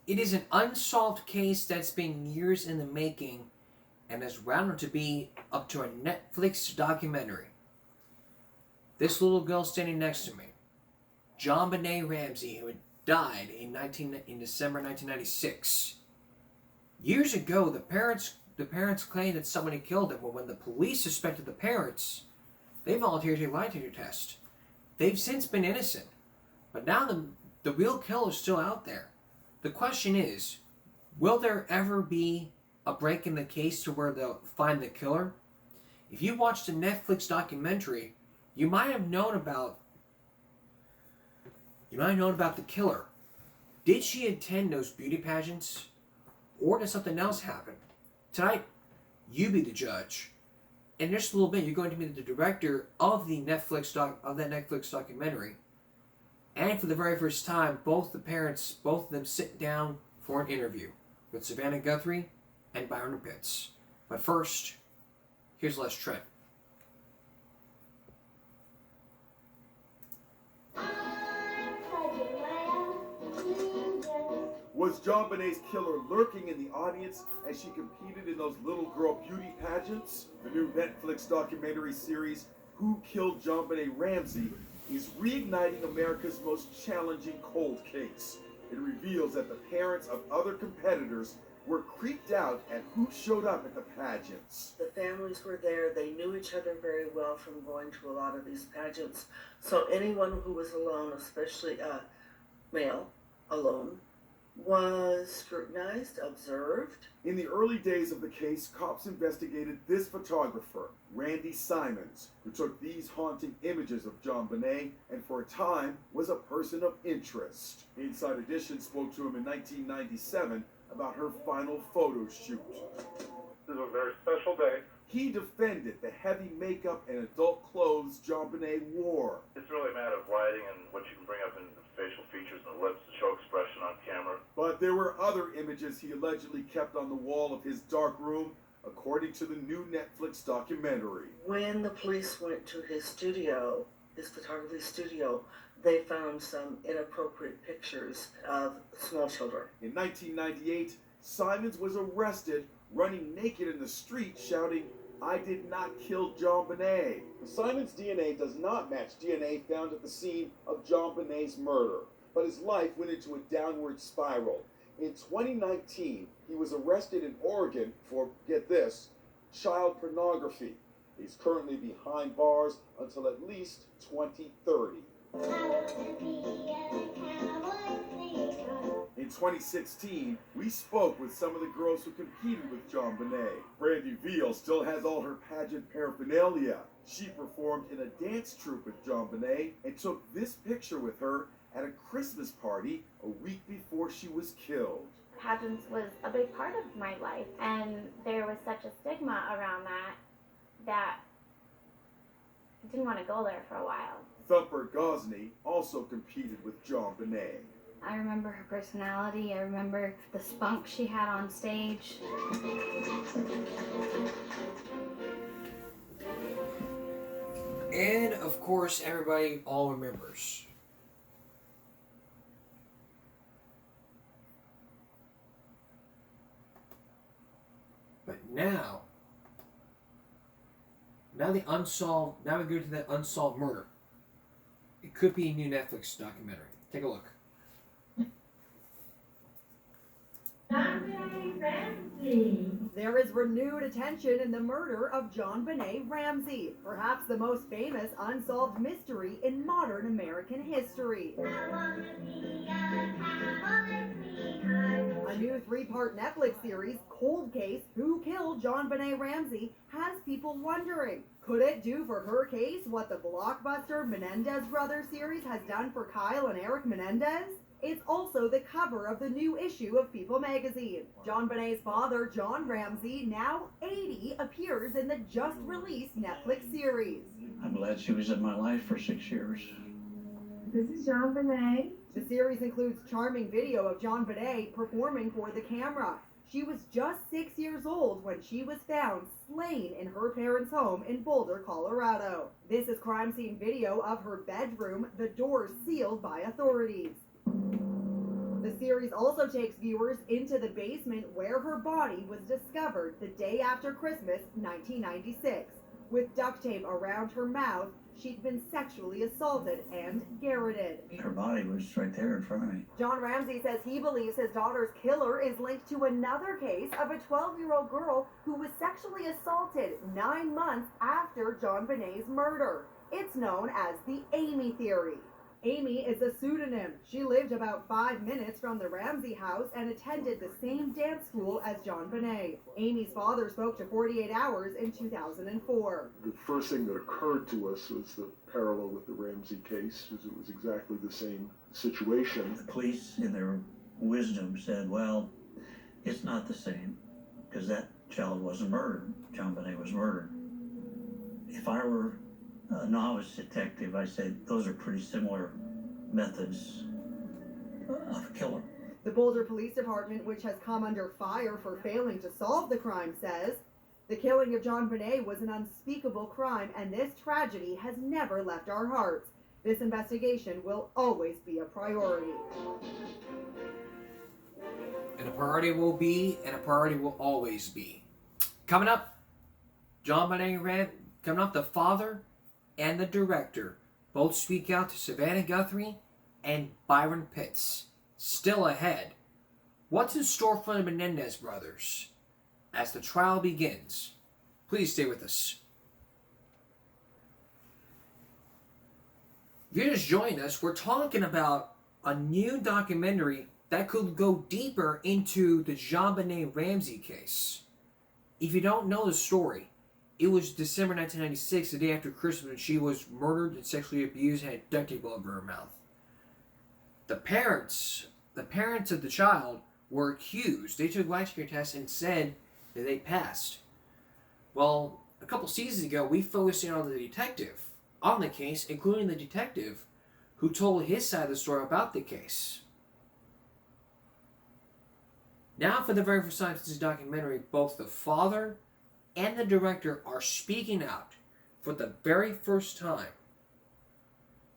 It is an unsolved case that's been years in the making and has rounded to be up to a Netflix documentary. This little girl standing next to me, JonBenet Ramsey, who had died in December 1996. Years ago, the parents claimed that somebody killed her, but when the police suspected the parents, they volunteered to lie detector test. They've since been innocent, but now the real killer is still out there. The question is, will there ever be a break in the case to where they'll find the killer? If you watched the Netflix documentary, you might have known about the killer. Did she attend those beauty pageants, or did something else happen? Tonight, you be the judge. In just a little bit, you're going to meet the director of that Netflix documentary. And for the very first time, both of them sit down for an interview with Savannah Guthrie and Byron Pitts. But first, here's Les Trent. Was JonBenet's killer lurking in the audience as she competed in those little girl beauty pageants? The new Netflix documentary series, Who Killed JonBenet Ramsey, is reigniting America's most challenging cold case. It reveals that the parents of other competitors were creeped out at who showed up at the pageants. The families were there. They knew each other very well from going to a lot of these pageants. So anyone who was alone, especially male, alone, was scrutinized, observed. In the early days of the case, cops investigated this photographer, Randy Simons, who took these haunting images of JonBenet and for a time was a person of interest. Inside Edition spoke to him in 1997 about her final photo shoot. This is a very special day. He defended the heavy makeup and adult clothes JonBenet wore. It's really a matter of writing and what you can bring up in the facial features and the lips to show expression on camera. But there were other images he allegedly kept on the wall of his dark room, according to the new Netflix documentary. When the police went to his studio, his photography studio, they found some inappropriate pictures of small children. In 1998, Simons was arrested running naked in the street shouting, "I did not kill JonBenet." Simons' DNA does not match DNA found at the scene of JonBenet's murder, but his life went into a downward spiral. In 2019, he was arrested in Oregon for, get this, child pornography. He's currently behind bars until at least 2030. In 2016, we spoke with some of the girls who competed with JonBenet. Brandy Veal still has all her pageant paraphernalia. She performed in a dance troupe with JonBenet and took this picture with her at a Christmas party a week before she was killed. Pageants was a big part of my life, and there was such a stigma around that I didn't want to go there for a while. Thumper Gosney also competed with JonBenet. I remember her personality. I remember the spunk she had on stage. And of course, everybody all remembers. But now we go to that unsolved murder. It could be a new Netflix documentary. Take a look. There is renewed attention in the murder of JonBenet Ramsey, perhaps the most famous unsolved mystery in modern American history. A new 3-part Netflix series, Cold Case: Who Killed JonBenet Ramsey, has people wondering, could it do for her case what the blockbuster Menendez Brothers series has done for Kyle and Eric Menendez? It's also the cover of the new issue of People magazine. JonBenet's father, John Ramsey, now 80, appears in the just-released Netflix series. I'm glad she was in my life for 6 years. This is JonBenet. The series includes charming video of JonBenet performing for the camera. She was just 6 years old when she was found slain in her parents' home in Boulder, Colorado. This is crime scene video of her bedroom, the doors sealed by authorities. The The series also takes viewers into the basement where her body was discovered the day after Christmas 1996. With duct tape around her mouth, she'd been sexually assaulted and garroted. Her body was right there in front of me. John Ramsey says he believes his daughter's killer is linked to another case of a 12-year-old girl who was sexually assaulted 9 months after JonBenét's murder. It's known as the Amy theory. Amy is a pseudonym. She lived about 5 minutes from the Ramsey house and attended the same dance school as JonBenet. Amy's father spoke to 48 Hours in 2004. The first thing that occurred to us was the parallel with the Ramsey case, because it was exactly the same situation. The police, in their wisdom, said, well, it's not the same, because that child wasn't murdered. JonBenet was murdered. If I were a novice detective, I said those are pretty similar methods of a killer. The Boulder Police Department, which has come under fire for failing to solve the crime, says the killing of JonBenet was an unspeakable crime, and this tragedy has never left our hearts. This investigation will always be a priority. And a priority will be, and a priority will always be. Coming up, JonBenet coming up, the father and the director both speak out to Savannah Guthrie and Byron Pitts. Still ahead, what's in store for the Menendez brothers as the trial begins? Please stay with us. If you just joined us, we're talking about a new documentary that could go deeper into the JonBenet Ramsey case. If you don't know the story, it was December 1996, the day after Christmas, when she was murdered and sexually abused and had duct tape all over her mouth. The parents of the child were accused. They took laboratory tests and said that they passed. Well, a couple seasons ago, we focused in on the detective on the case, including the detective who told his side of the story about the case. Now, for the very first time since this documentary, both the father and the director are speaking out for the very first time.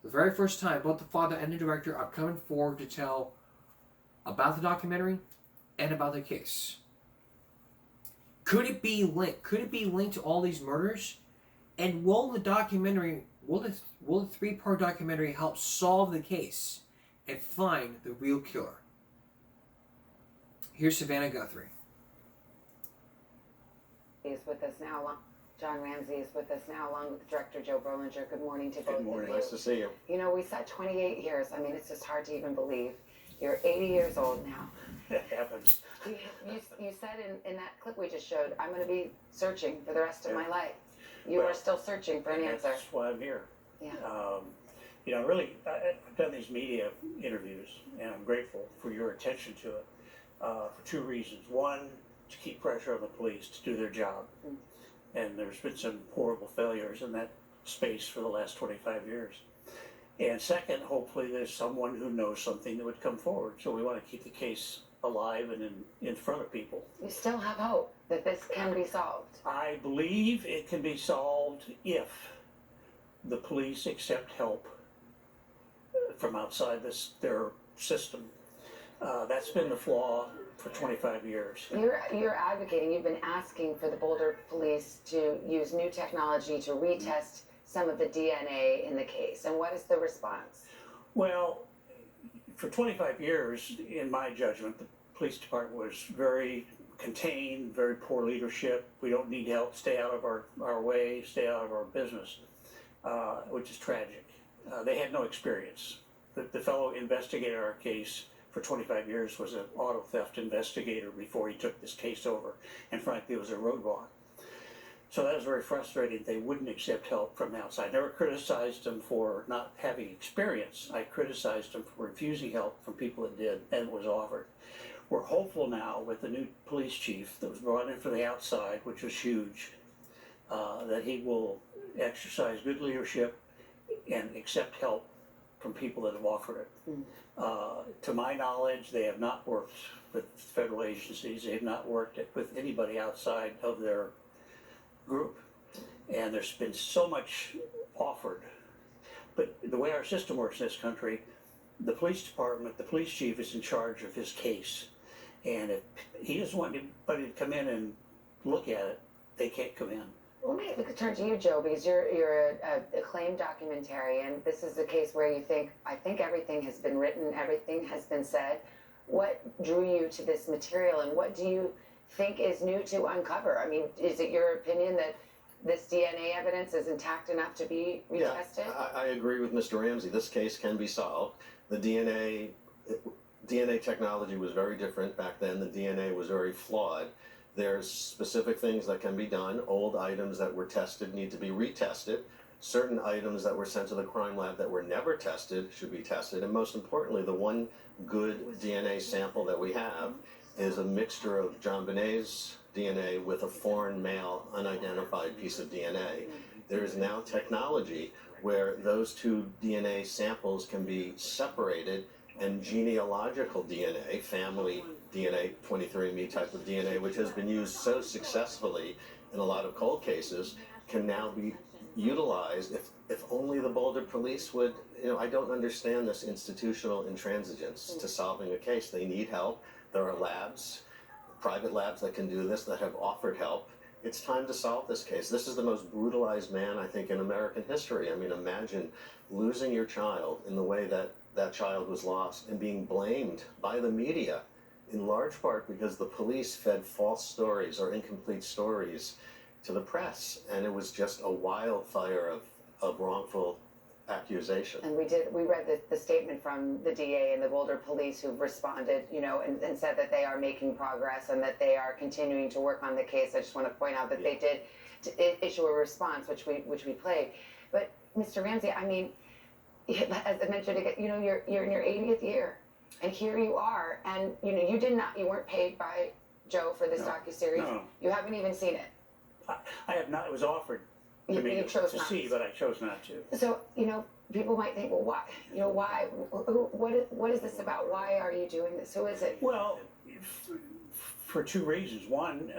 The very first time, both the father and the director are coming forward to tell about the documentary and about the case. Could it be linked? Could it be linked to all these murders? And will the documentary, will the 3-part documentary help solve the case and find the real killer? Here's Savannah Guthrie. Is with us now. John Ramsey is with us now, along with director Joe Berlinger. Good morning to both of you. Good morning. Nice to see you. You know, we said 28 years. I mean, it's just hard to even believe. You're 80 years old now. It happens. You said in that clip we just showed, I'm going to be searching for the rest of my life. You are still searching for an answer. That's why I'm here. Yeah. You know, really, I've done these media interviews, and I'm grateful for your attention to it for 2 reasons. One, to keep pressure on the police to do their job. And there's been some horrible failures in that space for the last 25 years. And second, hopefully there's someone who knows something that would come forward. So we want to keep the case alive and in front of people. You still have hope that this can be solved. I believe it can be solved if the police accept help from outside their system. That's been the flaw for 25 years. You're advocating, you've been asking for the Boulder police to use new technology to retest some of the DNA in the case. And what is the response? Well, for 25 years, in my judgment, the police department was very contained, very poor leadership. We don't need help, stay out of our way, stay out of our business, which is tragic. They had no experience. The fellow investigated our case for 25 years was an auto theft investigator before he took this case over, and frankly it was a roadblock. So that was very frustrating. They wouldn't accept help from the outside. I never criticized them for not having experience. I criticized them for refusing help from people that did and was offered. We're hopeful now with the new police chief that was brought in from the outside, which was huge, that he will exercise good leadership and accept help from people that have offered it. To my knowledge, they have not worked with federal agencies. They have not worked with anybody outside of their group. And there's been so much offered. But the way our system works in this country, the police department, the police chief is in charge of his case. And if he doesn't want anybody to come in and look at it, they can't come in. Well, maybe we could turn to you, Joe, because you're a acclaimed documentarian. This is a case where you think, I think everything has been written, everything has been said. What drew you to this material, and what do you think is new to uncover? I mean, is it your opinion that this DNA evidence is intact enough to be retested? Yeah, I agree with Mr. Ramsey. This case can be solved. The DNA technology was very different back then. The DNA was very flawed. There's specific things that can be done. Old items that were tested need to be retested. Certain items that were sent to the crime lab that were never tested should be tested. And most importantly, the one good DNA sample that we have is a mixture of JonBenet's DNA with a foreign male unidentified piece of DNA. There is now technology where those two DNA samples can be separated, and genealogical DNA, family DNA, 23andMe type of DNA, which has been used so successfully in a lot of cold cases, can now be utilized if only the Boulder police would, I don't understand this institutional intransigence to solving a case. They need help. There are labs, private labs that can do this, that have offered help. It's time to solve this case. This is the most brutalized man, I think, in American history. I mean, imagine losing your child in the way that that child was lost and being blamed by the media, in large part because the police fed false stories or incomplete stories to the press. And it was just a wildfire of wrongful accusation. And we read the statement from the DA and the Boulder police who've responded, and said that they are making progress and that they are continuing to work on the case. I just want to point out that they did issue a response, which we played. But Mr. Ramsey, I mean, as I mentioned again, you're in your 80th year, and here you are, and you weren't paid by Joe for this docuseries. No. You haven't even seen it. I have not. It was offered to me to see, but I chose not to. So people might think, well, why? Why? What is this about? Why are you doing this? Who is it? Well, for two reasons. One,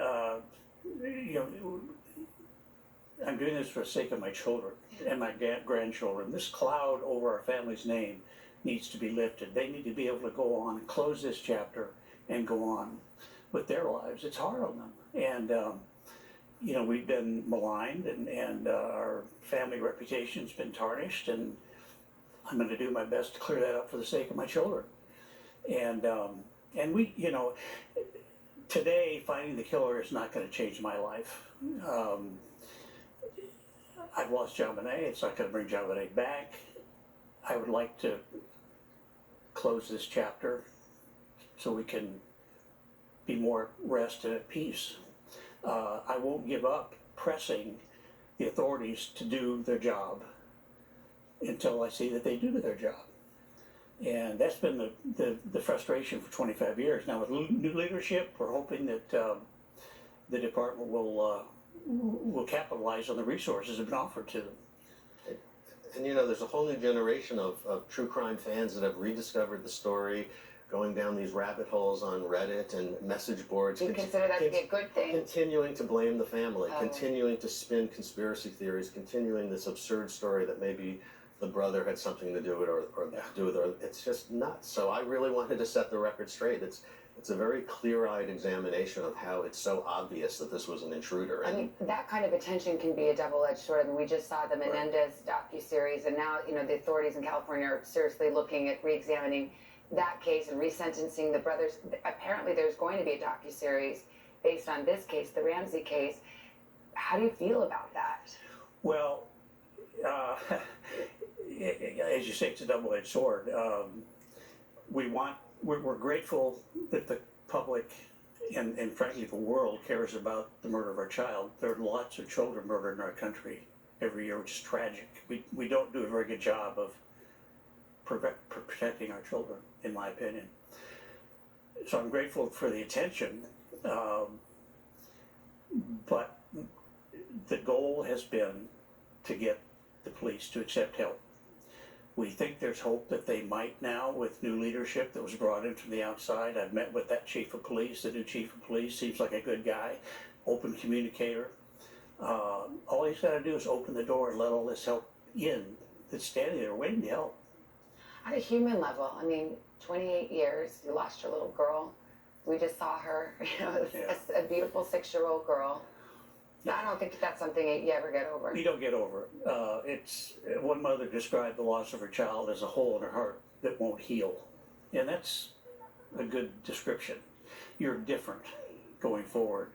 I'm doing this for the sake of my children and my grandchildren. This cloud over our family's name needs to be lifted. They need to be able to go on and close this chapter and go on with their lives. It's hard on them. And, we've been maligned and our family reputation's been tarnished, and I'm going to do my best to clear that up for the sake of my children. And we, today finding the killer is not going to change my life. I've lost JonBenet. It's not going to bring JonBenet back. I would like to close this chapter so we can be more rest and at peace. I won't give up pressing the authorities to do their job until I see that they do their job. And that's been the frustration for 25 years. Now with new leadership, we're hoping that the department will capitalize on the resources that have been offered to them. And there's a whole new generation of true crime fans that have rediscovered the story, going down these rabbit holes on Reddit and message boards. Do you consider that to be a good thing? Continuing to blame the family, continuing to spin conspiracy theories, continuing this absurd story that maybe the brother had something to do with it or do with it. It's just nuts. So I really wanted to set the record straight. It's a very clear-eyed examination of how it's so obvious that this was an intruder. I mean, that kind of attention can be a double-edged sword. I mean, we just saw the Menendez docuseries, and now, the authorities in California are seriously looking at re-examining that case and resentencing the brothers. Apparently, there's going to be a docuseries based on this case, the Ramsey case. How do you feel about that? Well, as you say, it's a double-edged sword. We're grateful that the public and frankly the world cares about the murder of our child. There are lots of children murdered in our country every year, which is tragic. We don't do a very good job of protecting our children, in my opinion. So I'm grateful for the attention, but the goal has been to get the police to accept help. We think there's hope that they might now with new leadership that was brought in from the outside. I've met with that chief of police. The new chief of police seems like a good guy, open communicator. All he's got to do is open the door and let all this help in that's standing there waiting to help. At a human level, I mean, 28 years, you lost your little girl. We just saw her, you know, a beautiful 6-year-old girl. I don't think that's something you ever get over. You don't get over it. It's one mother described the loss of her child as a hole in her heart that won't heal, and that's a good description. You're different going forward.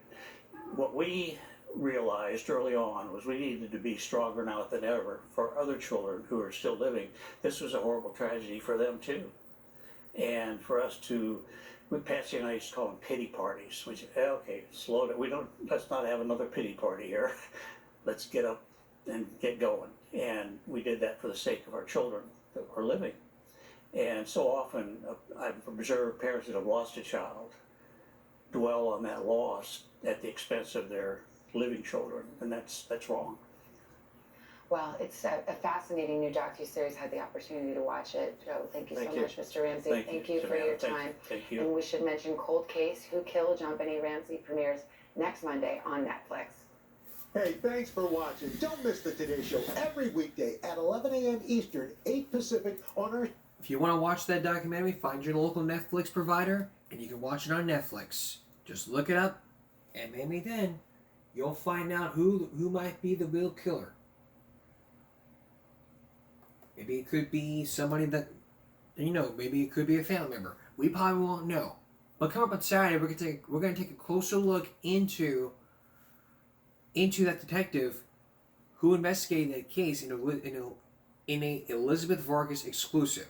What we realized early on was we needed to be stronger now than ever for other children who are still living. This was a horrible tragedy for them too, and for us to. Patsy and I used to call them pity parties. We said, okay, slow down. Let's not have another pity party here. Let's get up and get going. And we did that for the sake of our children that were living. And so often I've observed parents that have lost a child dwell on that loss at the expense of their living children, and that's wrong. Well, it's a fascinating new docuseries. Had the opportunity to watch it. Joe, thank you so much, Mr. Ramsey. Thank you for your time. Thank you. And we should mention Cold Case, Who Killed JonBenét Ramsey premieres next Monday on Netflix. Hey, thanks for watching. Don't miss the Today Show every weekday at 11 a.m. Eastern, 8 Pacific on our... If you want to watch that documentary, find your local Netflix provider, and you can watch it on Netflix. Just look it up, and maybe then you'll find out who might be the real killer. Maybe it could be somebody that, maybe it could be a family member. We probably won't know. But come up on Saturday, we're gonna take a closer look into that detective who investigated that case in a Elizabeth Vargas exclusive.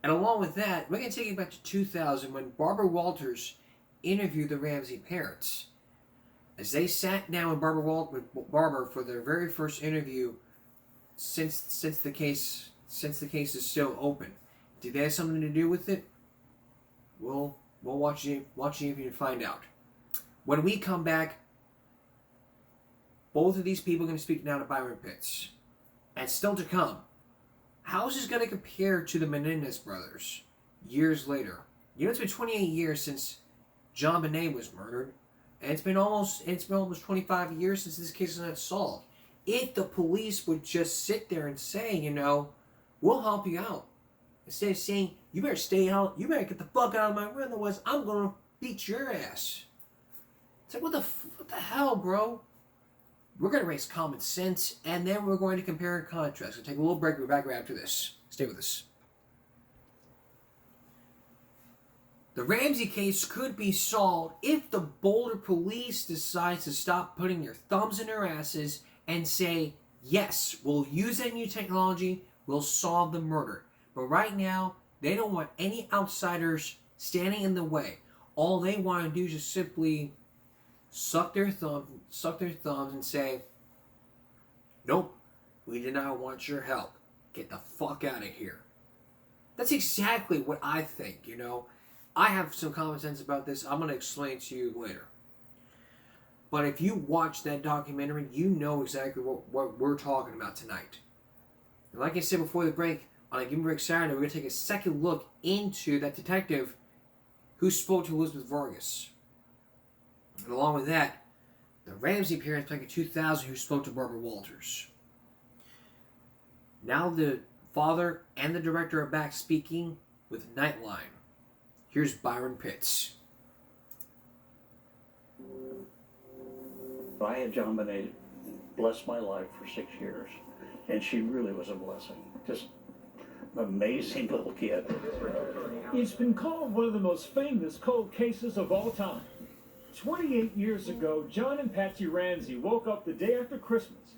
And along with that, we're gonna take it back to 2000 when Barbara Walters interviewed the Ramsey parents. As they sat down with Barbara for their very first interview since the case is still open. Did they have something to do with it? We'll watch the interview and find out. When we come back, both of these people are going to speak now to Byron Pitts. And still to come, how is this going to compare to the Menendez brothers years later? It's been 28 years since JonBenét was murdered, and it's been almost 25 years since this case was not solved. If the police would just sit there and say, we'll help you out, instead of saying, you better stay out, you better get the fuck out of my room, otherwise I'm gonna beat your ass. It's like, what the hell, bro? We're gonna raise common sense, and then we're going to compare and contrast. We'll take a little break. We'll be back right after this. Stay with us. The Ramsey case could be solved if the Boulder police decides to stop putting their thumbs in their asses and say, yes, we'll use that new technology, we'll solve the murder. But right now, they don't want any outsiders standing in the way. All they want to do is just simply suck their thumbs and say, nope, we do not want your help. Get the fuck out of here. That's exactly what I think, I have some common sense about this. I'm going to explain it to you later. But if you watch that documentary, you know exactly what we're talking about tonight. And like I said before the break, on a Give Me Break Saturday, we're going to take a second look into that detective who spoke to Elizabeth Vargas. And along with that, the Ramsey parents back in 2000 who spoke to Barbara Walters. Now the father and the director are back speaking with Nightline. Here's Byron Pitts. I had JonBenét bless my life for 6 years, and she really was a blessing. Just an amazing little kid. It's been called one of the most famous cold cases of all time. 28 years ago, John and Patsy Ramsey woke up the day after Christmas,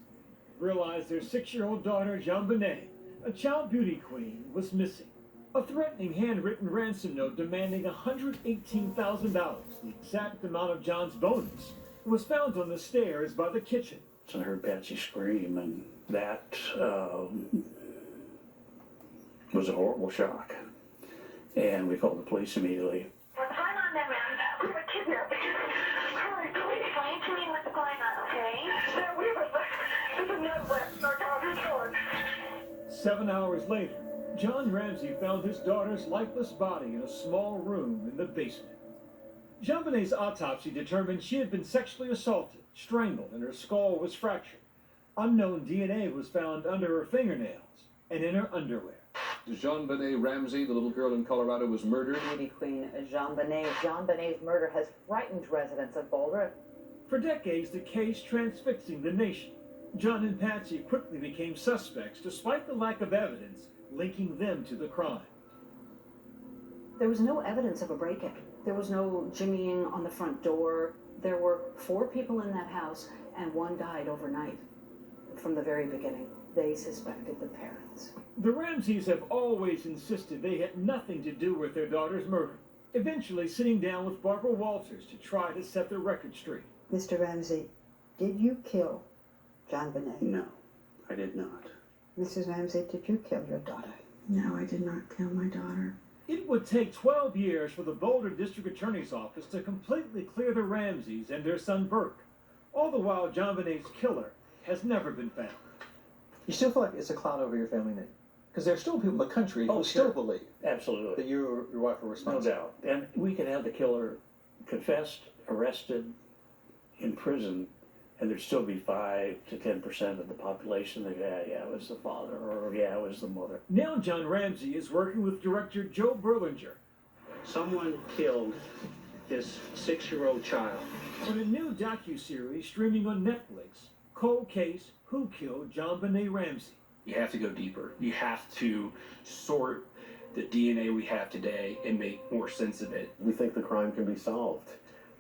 realized their 6-year-old daughter, JonBenét, a child beauty queen, was missing. A threatening handwritten ransom note demanding $118,000, the exact amount of John's bonus, was found on the stairs by the kitchen. So I heard Patsy scream, and that was a horrible shock. And we called the police immediately. What's going on there, man? We were kidnapped. Hurry, please. Explain to me what's going on, okay? There's a note left in our daughter's door. 7 hours later, John Ramsey found his daughter's lifeless body in a small room in the basement. JonBenét's autopsy determined she had been sexually assaulted, strangled, and her skull was fractured. Unknown DNA was found under her fingernails and in her underwear. JonBenet Ramsey, the little girl in Colorado, was murdered. Beauty queen JonBenet. JonBenet's murder has frightened residents of Boulder. For decades, the case transfixing the nation. John and Patsy quickly became suspects despite the lack of evidence linking them to the crime. There was no evidence of a break-in. There was no jimmying on the front door. There were 4 people in that house, and 1 died overnight. From the very beginning, they suspected the parents. The Ramseys have always insisted they had nothing to do with their daughter's murder, eventually sitting down with Barbara Walters to try to set the record straight. Mr. Ramsey, did you kill JonBenet? No, I did not. Mrs. Ramsey, did you kill your daughter? No, I did not kill my daughter. It would take 12 years for the Boulder District Attorney's Office to completely clear the Ramseys and their son Burke. All the while, JonBenet's killer has never been found. You still feel like it's a cloud over your family name? Because there are still people in the country who still believe Absolutely. that your wife were No responsible. doubt. And we could have the killer confessed, arrested, in prison, and there'd still be 5 to 10% of the population that, yeah, it was the father, or yeah, it was the mother. Now John Ramsey is working with director Joe Berlinger Someone killed his 6-year-old child. on a new docuseries streaming on Netflix, Cold Case, Who Killed JonBenet Ramsey. You have to go deeper. You have to sort the DNA we have today and make more sense of it. We think the crime can be solved.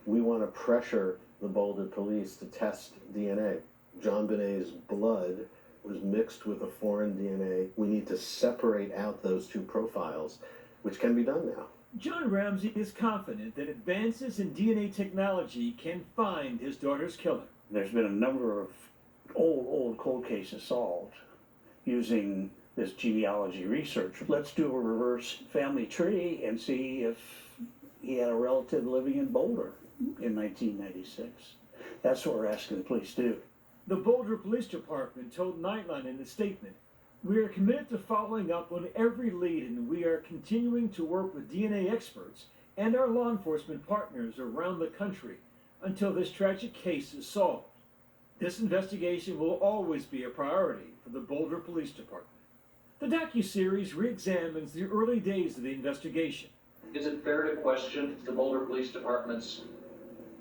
We want to pressure the Boulder police to test DNA. JonBenet's blood was mixed with a foreign DNA. We need to separate out those 2 profiles, which can be done now. John Ramsey is confident that advances in DNA technology can find his daughter's killer. There's been a number of old cold cases solved using this genealogy research. Let's do a reverse family tree and see if he had a relative living in Boulder in 1996. That's what we're asking the police to do. The Boulder Police Department told Nightline in a statement, "We are committed to following up on every lead, and we are continuing to work with DNA experts and our law enforcement partners around the country until this tragic case is solved. This investigation will always be a priority for the Boulder Police Department." The docuseries re-examines the early days of the investigation. Is it fair to question the Boulder Police Department's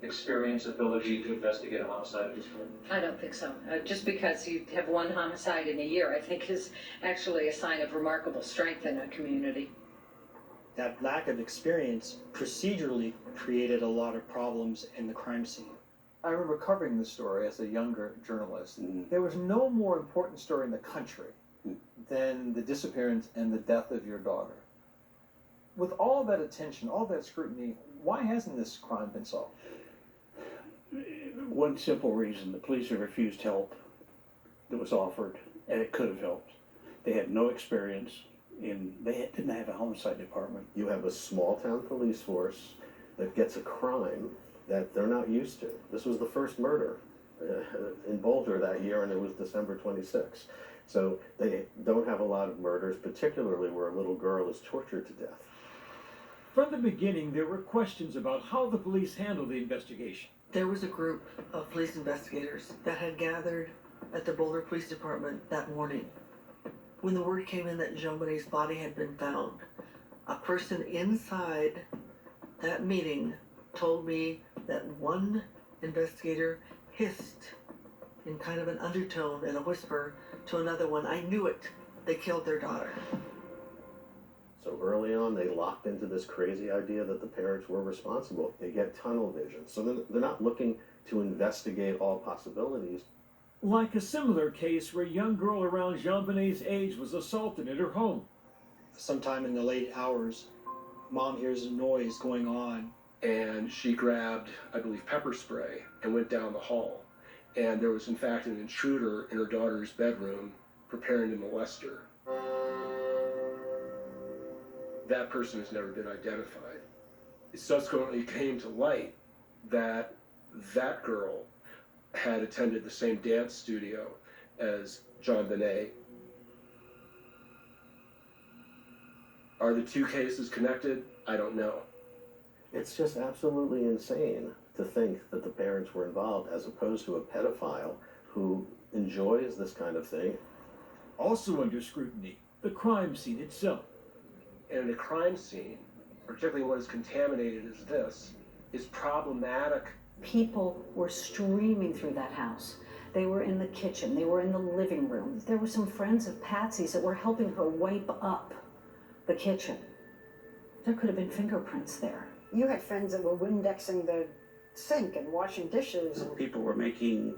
experience, ability to investigate a homicide of this kind? I don't think so. Just because you have 1 homicide in a year, I think is actually a sign of remarkable strength in a community. That lack of experience procedurally created a lot of problems in the crime scene. I remember covering this story as a younger journalist. There was no more important story in the country than the disappearance and the death of your daughter. With all that attention, all that scrutiny, why hasn't this crime been solved? One simple reason: the police have refused help that was offered, and it could have helped. They had no experience they didn't have a homicide department. You have a small town police force that gets a crime that they're not used to. This was the first murder in Boulder that year, and it was December 26. So they don't have a lot of murders, particularly where a little girl is tortured to death. From the beginning, there were questions about how the police handled the investigation. There was a group of police investigators that had gathered at the Boulder Police Department that morning. When the word came in that JonBenet's body had been found, a person inside that meeting told me that one investigator hissed in kind of an undertone and a whisper to another one, "I knew it, they killed their daughter." So early on, they locked into this crazy idea that the parents were responsible. They get tunnel vision. So they're not looking to investigate all possibilities. Like a similar case where a young girl around JonBenet's age was assaulted at her home. Sometime in the late hours, Mom hears a noise going on. And she grabbed, I believe, pepper spray and went down the hall. And there was, in fact, an intruder in her daughter's bedroom preparing to molest her. That person has never been identified. It subsequently came to light that that girl had attended the same dance studio as JonBenet. Are the 2 cases connected? I don't know. It's just absolutely insane to think that the parents were involved as opposed to a pedophile who enjoys this kind of thing. Also under scrutiny, the crime scene itself. And a crime scene, particularly one as contaminated as this, is problematic. People were streaming through that house. They were in the kitchen, they were in the living room. There were some friends of Patsy's that were helping her wipe up the kitchen. There could have been fingerprints there. You had friends that were Windexing the sink and washing dishes. People were making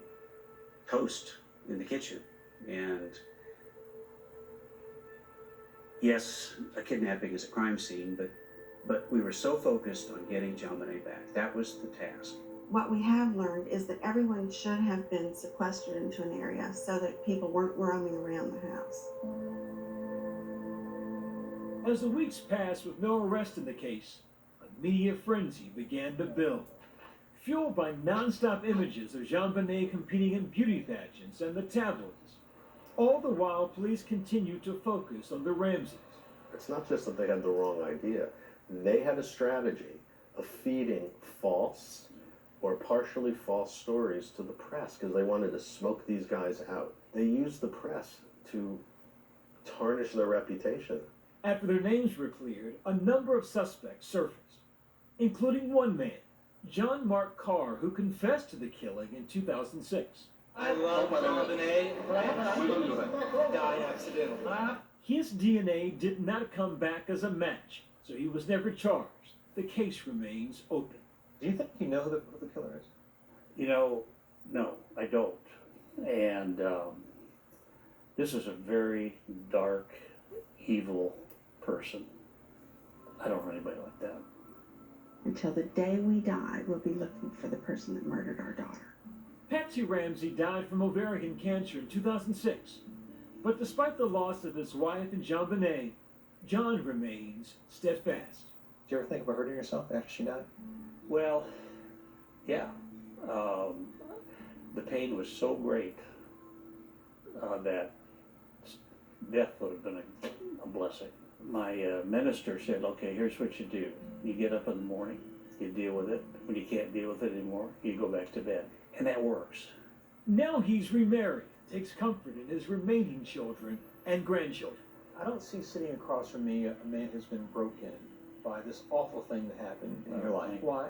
toast in the kitchen. And yes, a kidnapping is a crime scene, but we were so focused on getting JonBenét back. That was the task. What we have learned is that everyone should have been sequestered into an area so that people weren't roaming around the house. As the weeks passed with no arrest in the case, a media frenzy began to build, fueled by non-stop images of JonBenét competing in beauty pageants and the tabloids. All the while, police continued to focus on the Ramseys. It's not just that they had the wrong idea. They had a strategy of feeding false or partially false stories to the press because they wanted to smoke these guys out. They used the press to tarnish their reputation. After their names were cleared, a number of suspects surfaced, including one man, John Mark Carr, who confessed to the killing in 2006. I love JonBenét. Died accidentally. His DNA did not come back as a match, so he was never charged. The case remains open. Do you think you know who the killer is? You know, no, I don't. And this is a very dark, evil person. I don't know anybody like that. Until the day we die, we'll be looking for the person that murdered our daughter. Patsy Ramsey died from ovarian cancer in 2006. But despite the loss of his wife and JonBenét, John remains steadfast. Did you ever think about hurting yourself after she died? Well, yeah. The pain was so great that death would have been a blessing. My minister said, okay, here's what you do. You get up in the morning, you deal with it. When you can't deal with it anymore, you go back to bed. And that works. Now he's remarried, takes comfort in his remaining children and grandchildren. I don't see sitting across from me a man who's been broken by this awful thing that happened in your life. Why?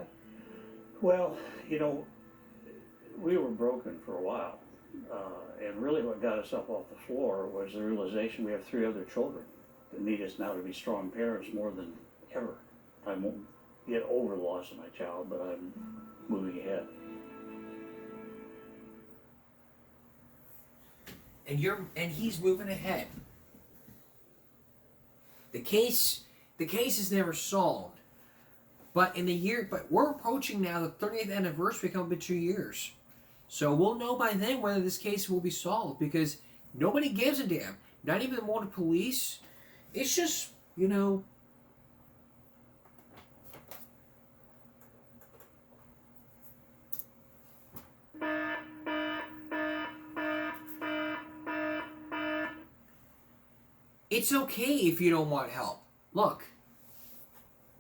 Well, you know, we were broken for a while. And really what got us up off the floor was the realization we have 3 other children that need us now to be strong parents more than ever. I won't get over the loss of my child, but I'm moving ahead. And he's moving ahead. The case is never solved. But we're approaching now the 30th anniversary coming up in 2 years. So we'll know by then whether this case will be solved because nobody gives a damn. Not even the Motor Police. It's just, you know, it's okay if you don't want help. Look,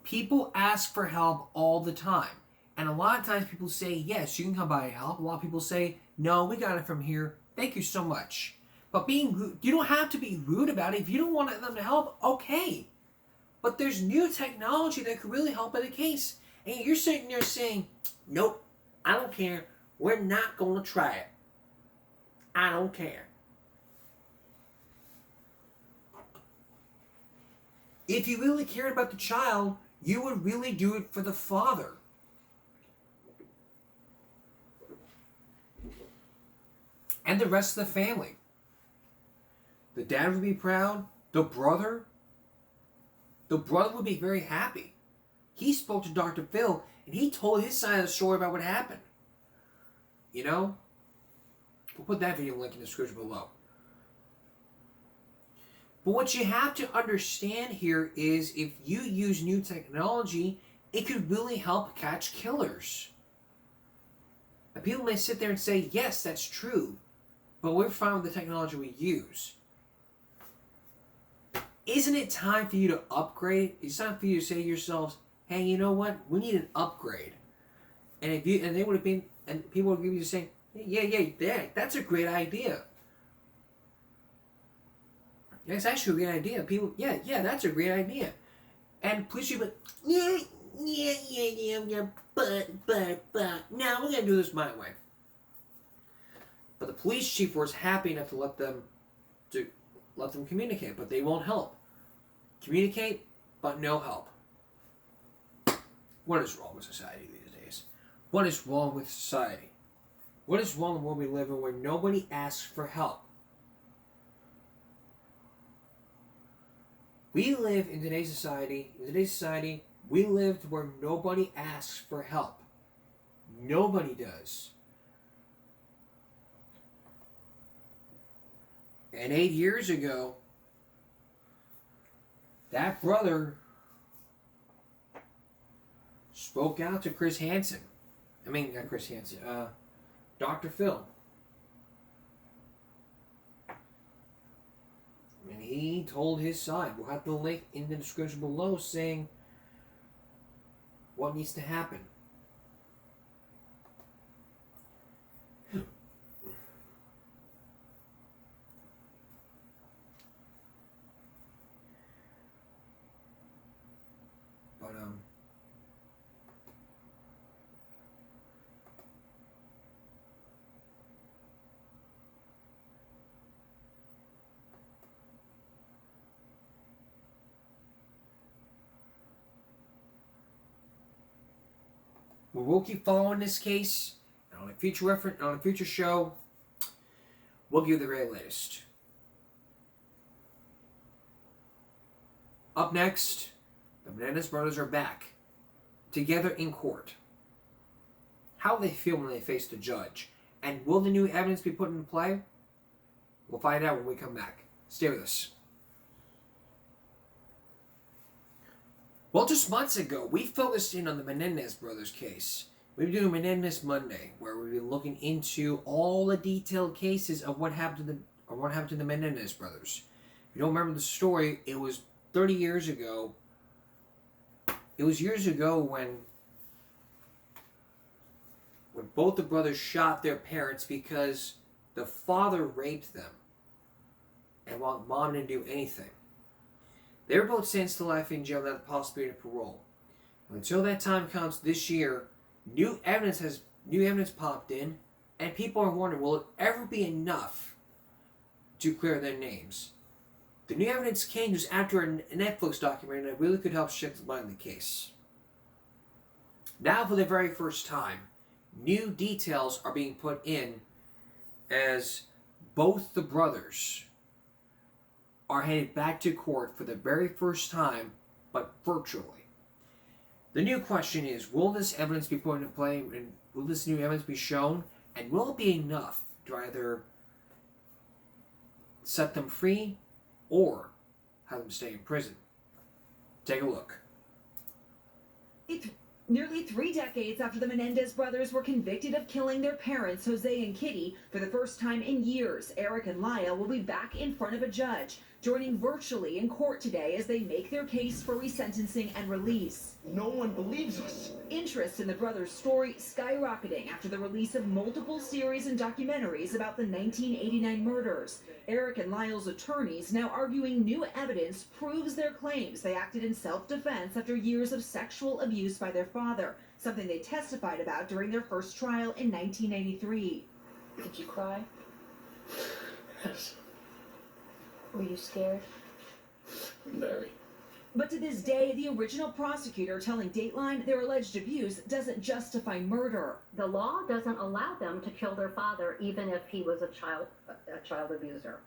people ask for help all the time. And a lot of times people say, yes, you can come by and help. A lot of people say, no, we got it from here. Thank you so much. But being rude, you don't have to be rude about it. If you don't want them to help, okay. But there's new technology that could really help in the case. And you're sitting there saying, nope, I don't care. We're not going to try it. I don't care. If you really cared about the child, you would really do it for the father. And the rest of the family. The dad would be proud. The brother would be very happy. He spoke to Dr. Phil, and he told his side of the story about what happened. You know? We'll put that video link in the description below. But what you have to understand here is if you use new technology, it could really help catch killers. And people may sit there and say, yes, that's true, but we're fine with the technology we use. Isn't it time for you to upgrade? It's time for you to say to yourselves, hey, you know what? We need an upgrade. And they would have been, and people would give you saying, yeah, that's a great idea. Yeah, it's actually a great idea. People, yeah, that's a great idea. And police chief, yeah, but, now we're gonna do this my way. But the police chief was happy enough to let them communicate, but they won't help. Communicate, but no help. What is wrong with society these days? What is wrong with society? What is wrong with the world we live in where nobody asks for help? We live in today's society. In today's society, we live to where nobody asks for help. Nobody does. And 8 years ago, that brother spoke out to Chris Hansen. I mean, not Chris Hansen, Dr. Phil. And he told his side. We'll have the link in the description below saying what needs to happen. But, we'll keep following this case, and on a future show, we'll give you the very latest. Up next, the Menendez brothers are back, together in court. How will they feel when they face the judge? And will the new evidence be put into play? We'll find out when we come back. Stay with us. Well, just months ago, we focused in on the Menendez brothers case. We've been doing Menendez Monday, where we've been looking into all the detailed cases of what happened to the Menendez brothers. If you don't remember the story, it was 30 years ago. It was years ago when both the brothers shot their parents because the father raped them and while mom didn't do anything. They were both sentenced to life in jail without the possibility of parole. Until that time comes this year, new evidence popped in, and people are wondering, will it ever be enough to clear their names? The new evidence came just after a Netflix documentary that really could help shed some light on the case. Now, for the very first time, new details are being put in as both the brothers are headed back to court for the very first time, but virtually. The new question is, will this evidence be put into play, and will this new evidence be shown, and will it be enough to either set them free or have them stay in prison? Take a look. Nearly 3 decades after the Menendez brothers were convicted of killing their parents, Jose and Kitty, for the first time in years, Eric and Lyle will be back in front of a judge, joining virtually in court today as they make their case for resentencing and release. No one believes us. Interest in the brothers' story skyrocketing after the release of multiple series and documentaries about the 1989 murders. Eric and Lyle's attorneys now arguing new evidence proves their claims they acted in self-defense after years of sexual abuse by their father, something they testified about during their first trial in 1993. Did you cry? Yes. Were you scared? Very. But to this day, the original prosecutor telling Dateline their alleged abuse doesn't justify murder. The law doesn't allow them to kill their father, even if he was a child abuser.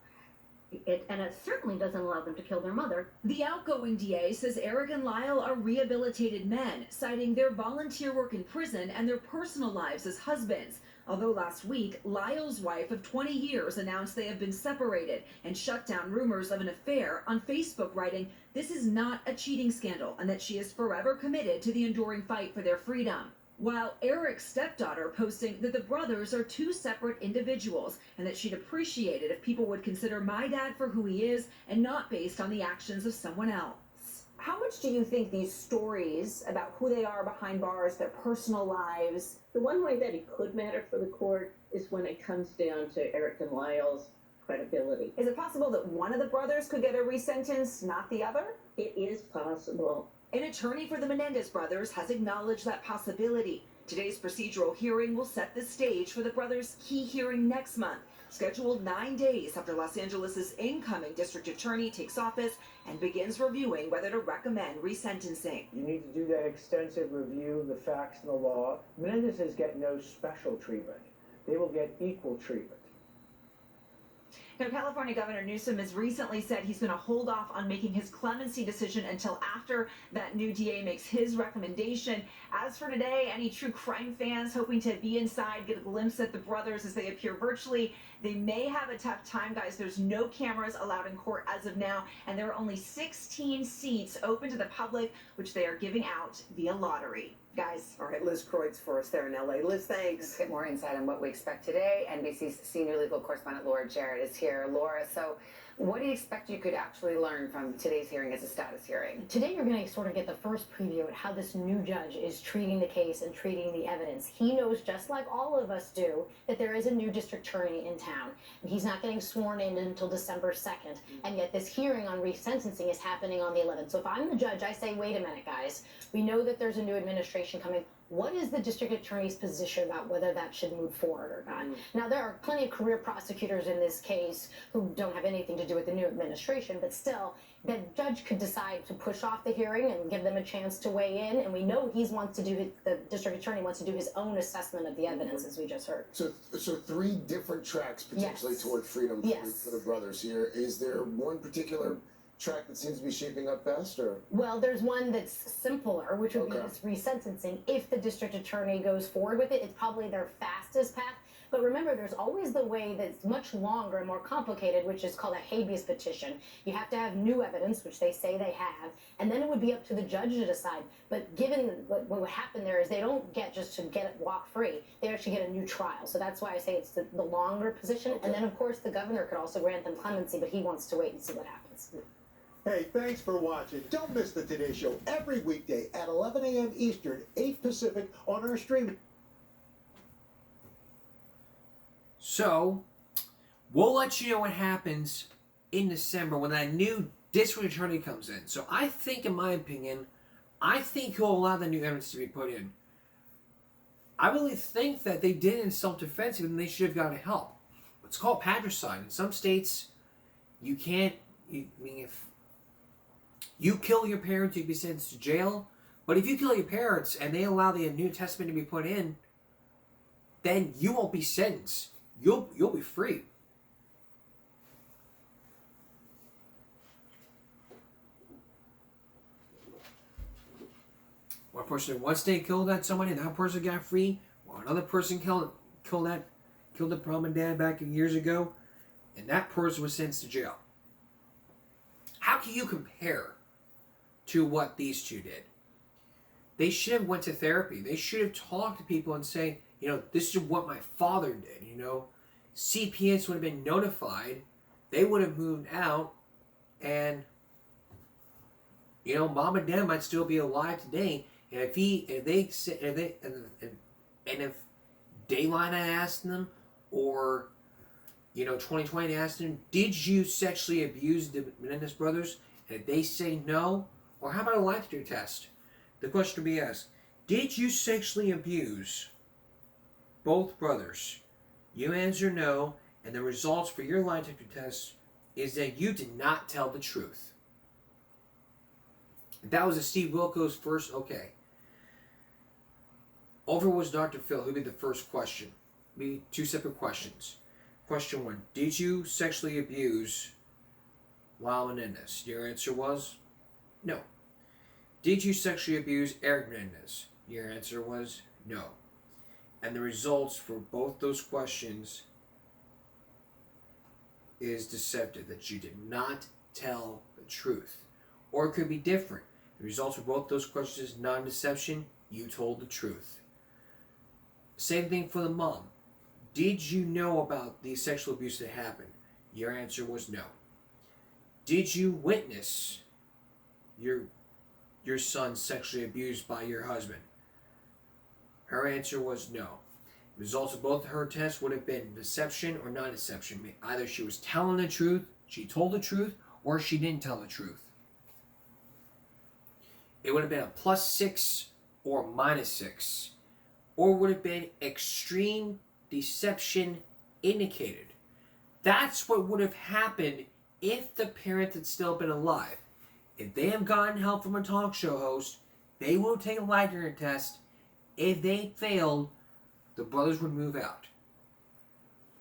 And it certainly doesn't allow them to kill their mother. The outgoing DA says Eric and Lyle are rehabilitated men, citing their volunteer work in prison and their personal lives as husbands. Although last week, Lyle's wife of 20 years announced they have been separated and shut down rumors of an affair on Facebook, writing, "This is not a cheating scandal," and that she is forever committed to the enduring fight for their freedom. While Eric's stepdaughter posting that the brothers are 2 separate individuals and that she'd appreciate it if people would consider my dad for who he is and not based on the actions of someone else. How much do you think these stories about who they are behind bars, their personal lives? The one way that it could matter for the court is when it comes down to Eric and Lyle's credibility. Is it possible that one of the brothers could get a resentence, not the other? It is possible. An attorney for the Menendez brothers has acknowledged that possibility. Today's procedural hearing will set the stage for the brothers' key hearing next month, scheduled 9 days after Los Angeles' incoming district attorney takes office and begins reviewing whether to recommend resentencing. You need to do that extensive review of the facts and the law. Menendezes get no special treatment. They will get equal treatment. Now, California Governor Newsom has recently said he's going to hold off on making his clemency decision until after that new DA makes his recommendation. As for today, any true crime fans hoping to be inside, get a glimpse at the brothers as they appear virtually, they may have a tough time, guys. There's no cameras allowed in court as of now, and there are only 16 seats open to the public, which they are giving out via lottery. Guys. All right, Liz Kreutz for us there in LA. Liz, thanks. Let's get more insight on what we expect today. NBC's senior legal correspondent Laura Jarrett is here. Laura, so what do you expect you could actually learn from today's hearing as a status hearing? Today you're going to sort of get the first preview at how this new judge is treating the case and treating the evidence. He knows, just like all of us do, that there is a new district attorney in town. And he's not getting sworn in until December 2nd. And yet this hearing on resentencing is happening on the 11th. So if I'm the judge, I say, wait a minute, guys. We know that there's a new administration coming. What is the district attorney's position about whether that should move forward or not? Now, there are plenty of career prosecutors in this case who don't have anything to do with the new administration, but still, the judge could decide to push off the hearing and give them a chance to weigh in. And we know the district attorney wants to do his own assessment of the evidence, as we just heard. So three different tracks potentially toward freedom for the brothers here. Is there one particular track that seems to be shaping up best, or? Well, there's one that's simpler, which would be this resentencing. If the district attorney goes forward with it, it's probably their fastest path. But remember, there's always the way that's much longer and more complicated, which is called a habeas petition. You have to have new evidence, which they say they have, and then it would be up to the judge to decide. But given what would happen there is they don't get just to get it walk free. They actually get a new trial. So that's why I say it's the longer position. And then, of course, the governor could also grant them clemency, but he wants to wait and see what happens. Hey, thanks for watching. Don't miss the Today Show every weekday at 11 a.m. Eastern, 8 Pacific on our streaming. So, we'll let you know what happens in December when that new district attorney comes in. So I think, in my opinion, he'll allow the new evidence to be put in. I really think that they did it in self-defense and they should have gotten help. It's called patricide. In some states, you can't, if you kill your parents, you can be sentenced to jail. But if you kill your parents and they allow the New Testament to be put in, then you won't be sentenced. You'll be free. One person in one state killed somebody, and that person got free. While another person killed the mom and dad back years ago, and that person was sentenced to jail. How can you compare to what these two did? They should have went to therapy. They should have talked to people and say, this is what my father did. CPS would have been notified. They would have moved out, and mom and dad might still be alive today. And if Dayline had asked them, or 2020 asked them, did you sexually abuse the Menendez brothers? And if they say no, or how about a lie detector test? The question to be asked: did you sexually abuse both brothers? You answer no, and the results for your lie detector test is that you did not tell the truth. That was a Steve Wilkos first. Okay. Over was Dr. Phil, who did the first question. Be two separate questions. Question 1: did you sexually abuse Lyle Menendez? Your answer was no. Did you sexually abuse Eric Menendez? Your answer was no. And the results for both those questions is deceptive, that you did not tell the truth. Or it could be different. The results for both those questions is non-deception, you told the truth. Same thing for the mom. Did you know about the sexual abuse that happened? Your answer was no. Did you witness your son sexually abused by your husband? Her answer was no. Results of both of her tests would have been deception or not deception. Either she was telling the truth, she told the truth, or she didn't tell the truth. It would have been a +6 or -6, or would have been extreme deception indicated. That's what would have happened if the parents had still been alive. If they have gotten help from a talk show host, they will take a lie detector test. If they failed, the brothers would move out.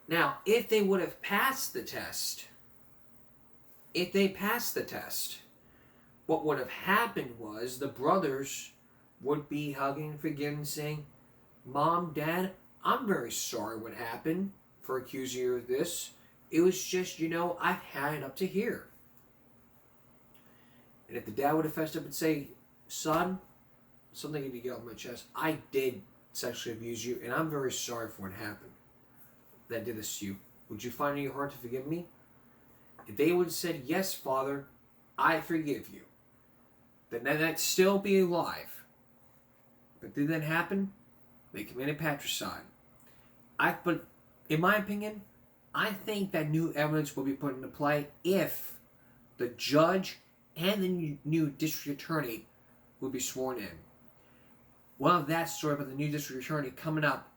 Now, if they would have passed the test, what would have happened was the brothers would be hugging and forgiving, saying, Mom, Dad, I'm very sorry what happened for accusing you of this. It was just, I've had it up to here. And if the dad would have fessed up and say, son, something I need to get off my chest, I did sexually abuse you, and I'm very sorry for what happened that did this to you. Would you find it in your heart to forgive me? If they would have said, yes, Father, I forgive you, then that'd still be alive. But did that happen? They committed patricide. But in my opinion, I think that new evidence will be put into play if the judge and the new district attorney will be sworn in. We'll have that story about the new district attorney coming up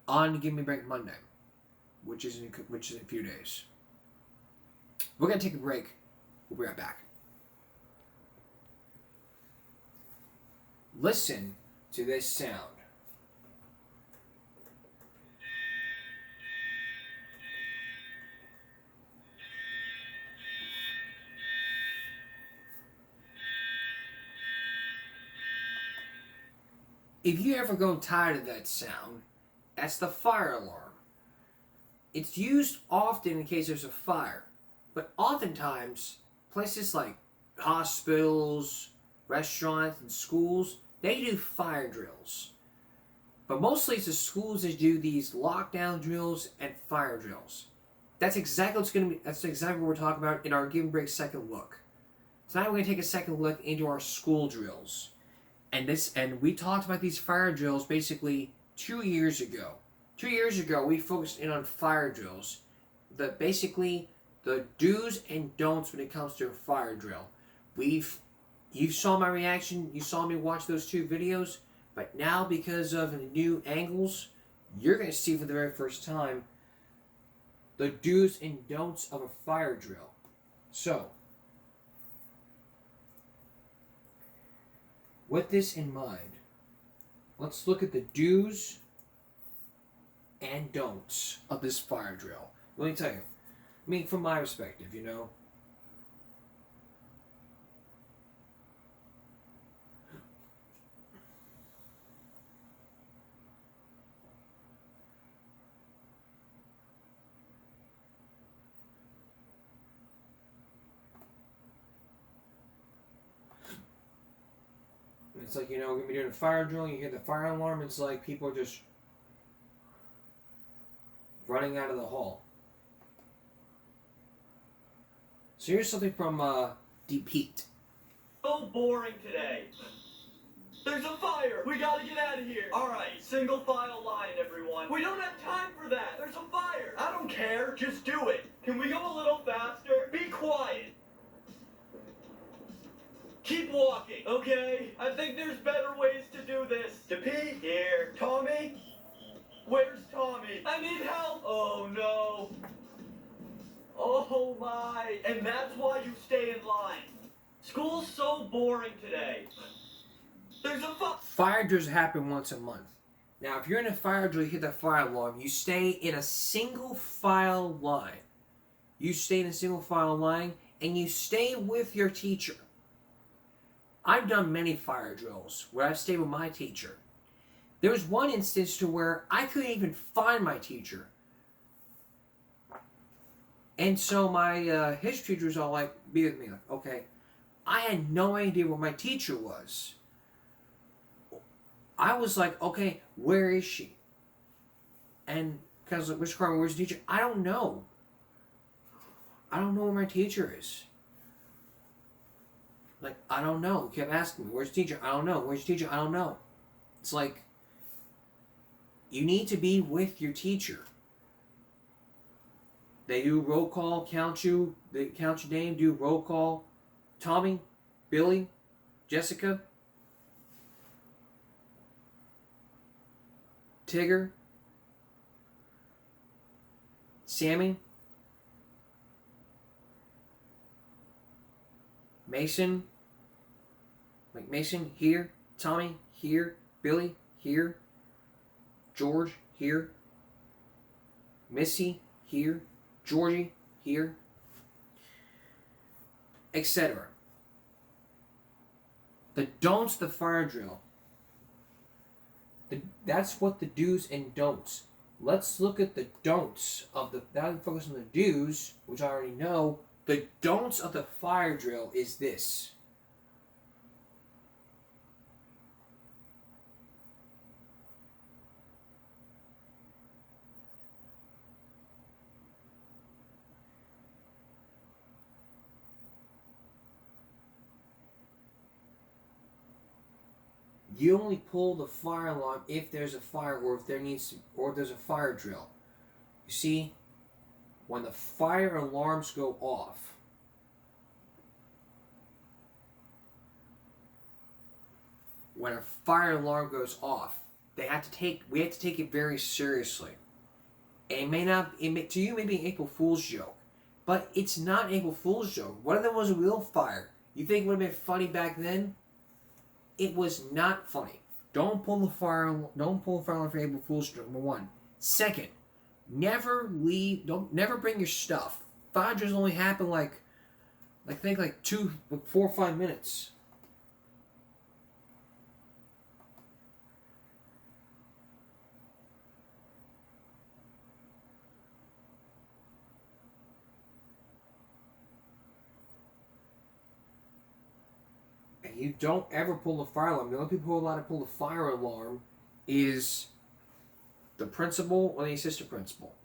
on Give Me a Break Monday, which is in a few days. We're going to take a break. We'll be right back. Listen to this sound. If you ever grow tired of that sound, that's the fire alarm. It's used often in case there's a fire, but oftentimes places like hospitals, restaurants, and schools, they do fire drills. But mostly it's the schools that do these lockdown drills and fire drills. That's exactly what we're talking about in our Give and Break second look. Tonight we're going to take a second look into our school drills. And we talked about these fire drills basically 2 years ago. 2 years ago, we focused in on fire drills. Basically the do's and don'ts when it comes to a fire drill. You saw my reaction. You saw me watch those 2 videos. But now, because of the new angles, you're going to see for the very first time the do's and don'ts of a fire drill. So, with this in mind, let's look at the do's and don'ts of this fire drill. Let me tell you, from my perspective, It's like, we're going to be doing a fire drill, you hear the fire alarm, it's like people are just running out of the hall. So here's something from Deep Heat. So boring today. There's a fire! We gotta get out of here! Alright, single file line, everyone. We don't have time for that! There's a fire! I don't care, just do it! Can we go a little faster? Be quiet! Keep walking, okay? I think there's better ways to do this. To pee? Here. Tommy? Where's Tommy? I need help! Oh no. Oh my. And that's why you stay in line. School's so boring today. There's a fire drills happen once a month. Now, if you're in a fire drill, you hit the fire alarm, you stay in a single file line. You stay in a single file line, and you stay with your teacher. I've done many fire drills where I've stayed with my teacher. There was one instance to where I couldn't even find my teacher. And so my history teacher was all like, be with me, like, okay. I had no idea where my teacher was. I was like, okay, where is she? And because I was like, Mr. Carmen, where's the teacher? I don't know. I don't know where my teacher is. Like, I don't know. He kept asking me, where's the teacher? I don't know. Where's the teacher? I don't know. It's like, You need to be with your teacher. They do roll call, they count your name, do roll call. Tommy, Billy, Jessica, Tigger, Sammy, Mason, like Mason here, Tommy here, Billy here, George here, Missy here, Georgie here, etc. The don'ts, the fire drill. That's what the do's and don'ts. Let's look at the don'ts of the. Now we focus on the do's, which I already know. The don'ts of the fire drill is this. You only pull the fire alarm if there's a fire or if there's a fire drill. You see, when the fire alarms go off, we have to take it very seriously. And to you may be an April Fool's joke, but it's not an April Fool's joke. What if there was a real fire? You think it would have been funny back then? It was not funny. Don't pull the fire alarm for April Fool's joke, number one. Second, never bring your stuff. Fire drills only happen like 4 or 5 minutes. You don't ever pull the fire alarm. The only people who are allowed to pull the fire alarm is the principal or the assistant principal.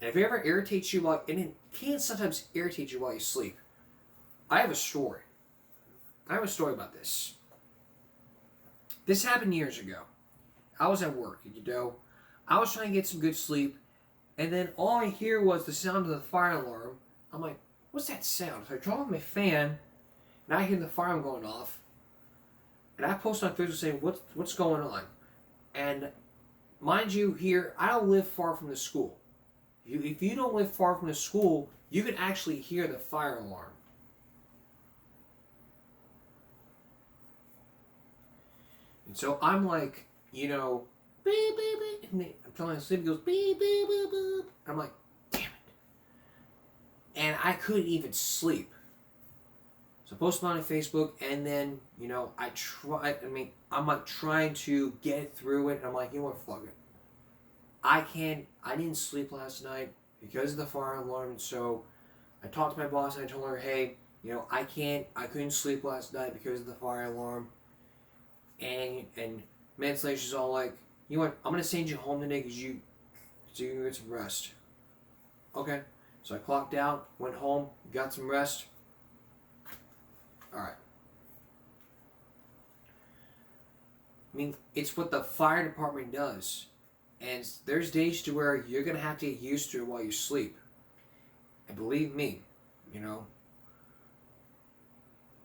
And if it ever irritates you, and it can sometimes irritate you while you sleep. I have a story. About this. This happened years ago. I was at work, I was trying to get some good sleep, and then all I hear was the sound of the fire alarm. I'm like, what's that sound? So I draw on my fan, and I hear the fire alarm going off. And I post on Facebook saying, what's going on? And mind you, here, I don't live far from the school. If you don't live far from the school, you can actually hear the fire alarm. And so I'm like, beep, beep, beep. And I'm trying to sleep, it goes, beep, beep, beep, beep. I'm like, damn it. And I couldn't even sleep. So I posted on Facebook, and then, I'm like trying to get through it, and I'm like, you know what, fuck it. I didn't sleep last night because of the fire alarm, and so I talked to my boss, and I told her, hey, I couldn't sleep last night because of the fire alarm. And minutes later, she's all like, you know what, I'm going to send you home today so you can get some rest. Okay. So I clocked out, went home, got some rest. Alright. It's what the fire department does. And there's days to where you're going to have to get used to it while you sleep. And believe me, And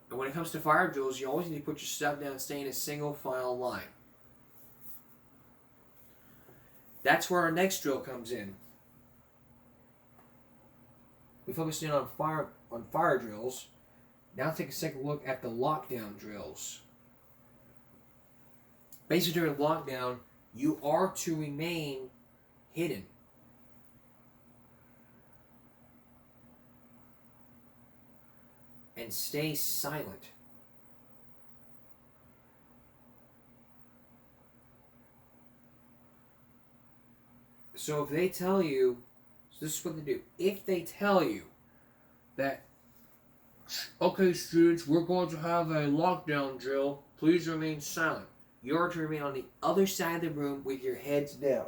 when it comes to fire drills, you always need to put your stuff down and stay in a single file line. That's where our next drill comes in. We focused in on fire drills. Now take a second look at the lockdown drills. Basically, during lockdown, you are to remain hidden. And stay silent. So if they tell you, so this is what they do. If they tell you that, okay, students, we're going to have a lockdown drill, please remain silent. You are to remain on the other side of the room with your heads down.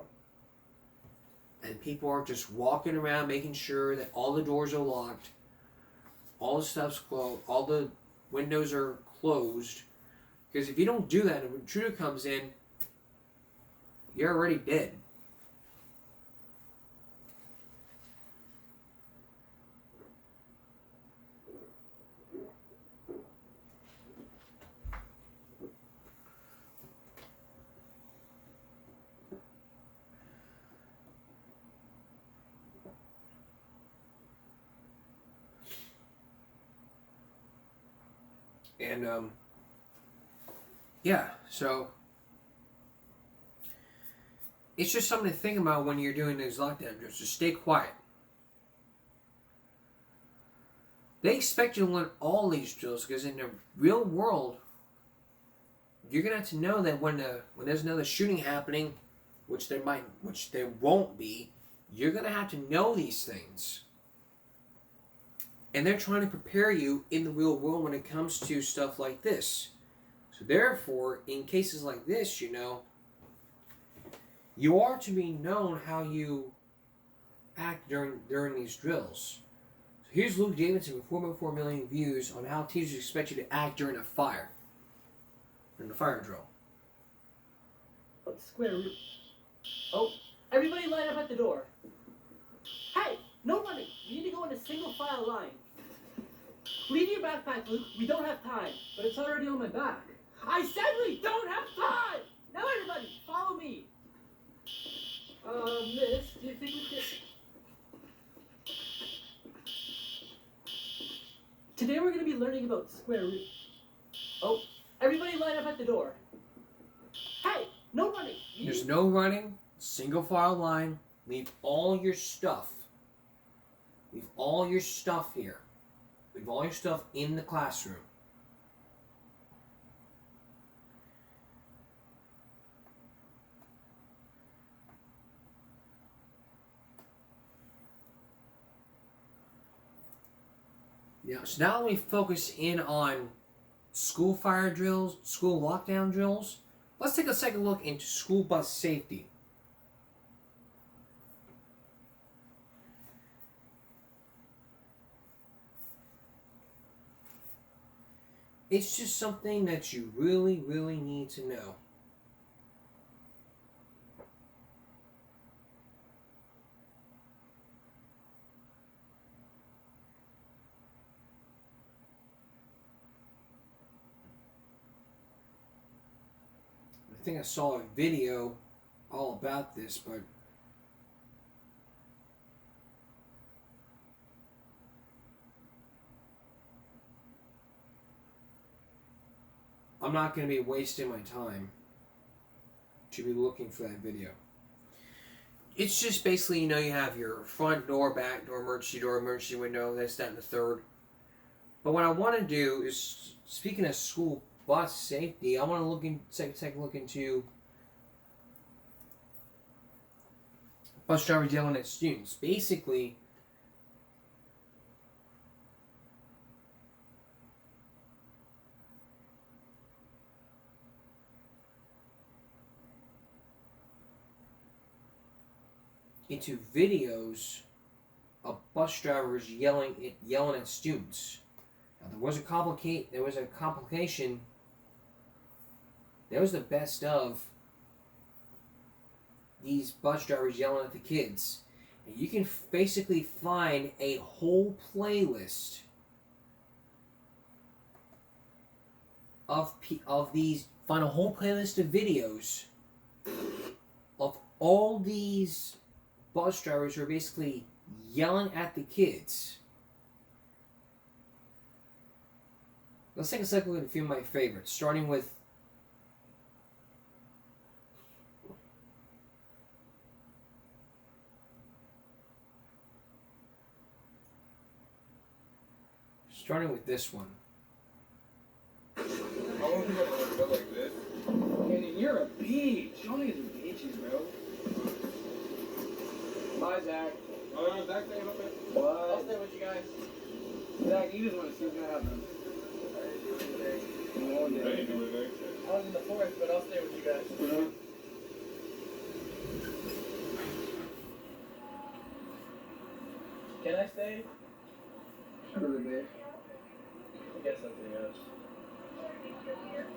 And people are just walking around making sure that all the doors are locked, all the stuff's closed, all the windows are closed. Because if you don't do that, if an intruder comes in, you're already dead. And, yeah, so it's just something to think about when you're doing these lockdown drills. Just stay quiet. They expect you to learn all these drills because in the real world, you're gonna have to know that when there's another shooting happening, which there won't be, you're gonna have to know these things. And they're trying to prepare you in the real world when it comes to stuff like this. So therefore, in cases like this, you know, you are to be known how you act during these drills. So here's Luke Davidson with 4.4 million views on how teachers expect you to act during a fire. During the fire drill. Square root. Oh, everybody line up at the door. Hey, no running. You need to go in a single file line. Leave your backpack, Luke. We don't have time. But it's already on my back. I said we don't have time! Now everybody, follow me. Miss, do you think we could... Today we're going to be learning about square root. Oh, everybody line up at the door. Hey, no running. There's no running. Single file line. Leave all your stuff. Leave all your stuff here. Leave all your stuff in the classroom. Yeah, so now we focus in on school fire drills, school lockdown drills. Let's take a second look into school bus safety. It's just something that you really, really need to know. I think I saw a video all about this, but I'm not going to be wasting my time to be looking for that video. It's just basically, you know, you have your front door, back door, emergency window, this, that, and the third. But what I want to do is, speaking of school bus safety, I want to take a look into bus drivers yelling at students. Basically, into videos of bus drivers yelling at students. Now, there was a complication. There was the best of these bus drivers yelling at the kids. And you can basically find a whole playlist of these. Find a whole playlist of videos of all these bus drivers who are basically yelling at the kids. Let's take a second look at a few of my favorites, starting with this one. How long do you have to like this? Kenny, you're a beach. You don't need to do beaches, bro. Bye, Zach. Oh, Zach staying up there? What? I'll stay with you guys. Zach, you just want to see what's going to happen. I was in the forest, but I'll stay with you guys. Can I stay? Sure, babe. I guess something else.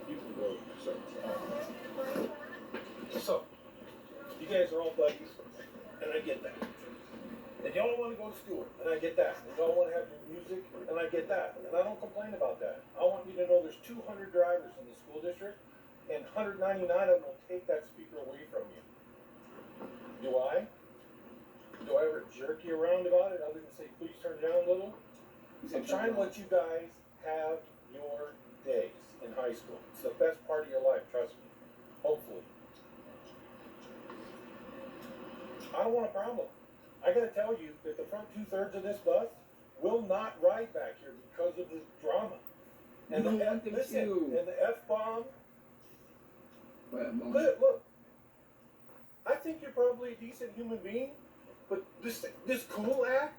You can go. So. You guys are all buddies, and I get that. And y'all want to go to school, and I get that. And y'all want to have your music, and I get that. And I don't complain about that. I want you to know there's 200 drivers in the school district, and 199 of them will take that speaker away from you. Do I? Do I ever jerk you around about it other than say, please turn down a little? I'm trying to let you guys have your days in high school. It's the best part of your life, trust me. Hopefully. I don't want a problem. I gotta tell you that the front 2/3 of this bus will not ride back here because of this drama. And the F-bomb. Look, I think you're probably a decent human being, but this cool act.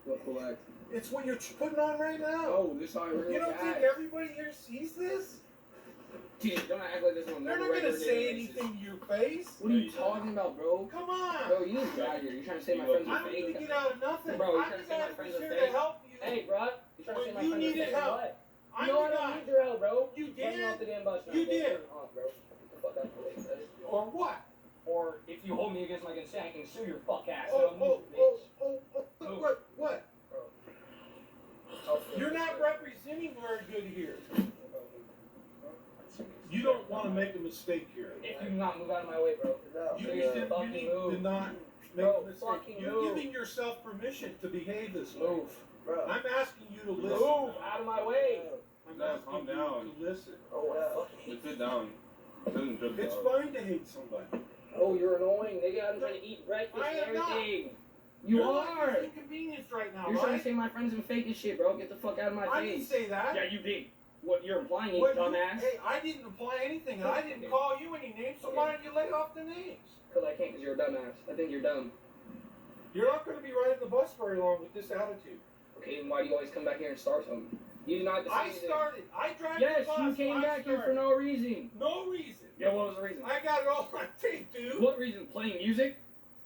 What cool act? It's what you're putting on right now. Oh, this how I really You don't think act. everybody here sees this? Dude, don't act like this one. They're not gonna say anything to your face. What are you talking about, bro? Come on. Bro, you need to get out of here. You're trying to say my friends are I don't fake. need to get out of nothing. Bro, you're I'm trying to the say guy my friends who's are here fake. to help you. Hey, bro. You're trying to say my You friends are needed fake. help. What? I'm No, the I don't guy. need your help, bro. You Run me did. off the damn bus now. You Go did. turn it off, bro. Get the fuck out of the way. That is- Or what? Or if you hold me against my consent, I can sue your fuck ass. What? You're not representing very good here. You don't want to make a mistake here. If you do not move out of my way, bro. You So need you're to fucking move. not make Bro, a mistake. fucking You're move. giving yourself permission to behave this way. Move. Bro. I'm asking you to listen. Move out of my way. I'm No, asking calm you down. to listen. Oh, I fucking hate Just sit down. It's fine to hate somebody. Oh, you're annoying, nigga. I'm trying to eat breakfast I and am not. everything. You You're are. like inconvenienced right now, You're right? trying to say my friends are fake as shit, bro. Get the fuck out of my I face. didn't say that. Yeah, you did. What you're implying, you What dumbass. Hey, I didn't imply anything, and I didn't call you any names, so why don't you lay off the names? Because I can't, because you're a dumbass. I think you're dumb. You're not going to be riding the bus very long with this attitude. Okay, then why do you always come back here and start something? You did not I decide started. I drive Yes, the bus. you came I back here for started. no reason. No reason. Yeah, what was the reason? I got it all on tape, dude. What reason? Playing music?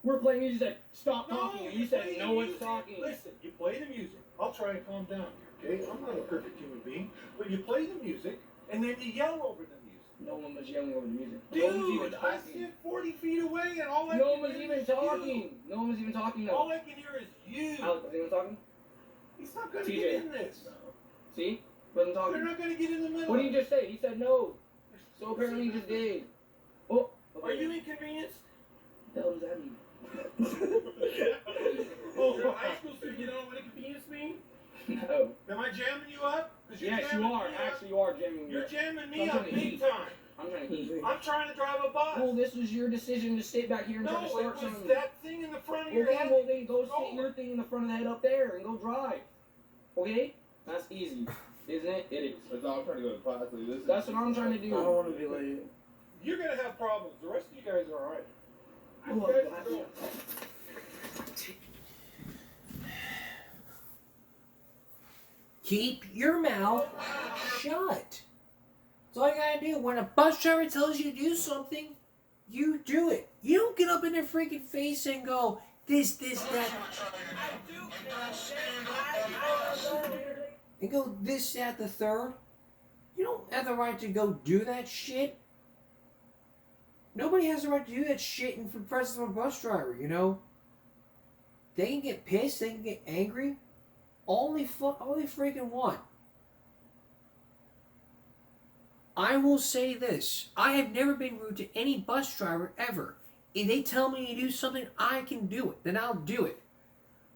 We're playing music. You said, stop No, talking. And you said, play the no one's music. talking. Listen, you play the music. I'll try and calm down here, okay? I'm not a perfect human being, but you play the music, and then you yell over the music. No one was yelling over the music. No one was even Dude, I talking. sit 40 feet away, and all I No can one was hear even is you. talking. No one was even talking, though. All I can hear is you. Alex was even talking? He's not going to TJ. get in this. See? Wasn't talking. They're not going to get in the middle. What did you just say? He said no. So apparently he just did. Oh. Are you inconvenienced? What the hell does that mean? Oh, you're a high school student, you don't know what inconvenience means? No. Am I jamming you up? 'Cause you're Yes, you jamming are. me up. Actually, you are jamming me You're up. jamming me I'm up trying to big eat. time. I'm trying to eat. I'm trying to drive a bus. Well, this was your decision to sit back here and try to No, it start was something. that thing in the front of your Okay, head. well then go sit your thing in the front of the head up there and go drive. Okay? That's easy. Isn't it? It is. That's all I'm trying to go to class. Like, this That's what I'm trying to do. I don't want to be late. You're going to have problems. The rest of you guys are alright. Oh, You guys go. Keep your mouth shut. That's all you gotta do. When a bus driver tells you to do something, you do it. You don't get up in their freaking face and go, this, that. And go this, that, the third. You don't have the right to go do that shit. Nobody has the right to do that shit in the presence of a bus driver, you know? They can get pissed, they can get angry. All they freaking want. I will say this. I have never been rude to any bus driver ever. If they tell me to do something, I can do it. Then I'll do it.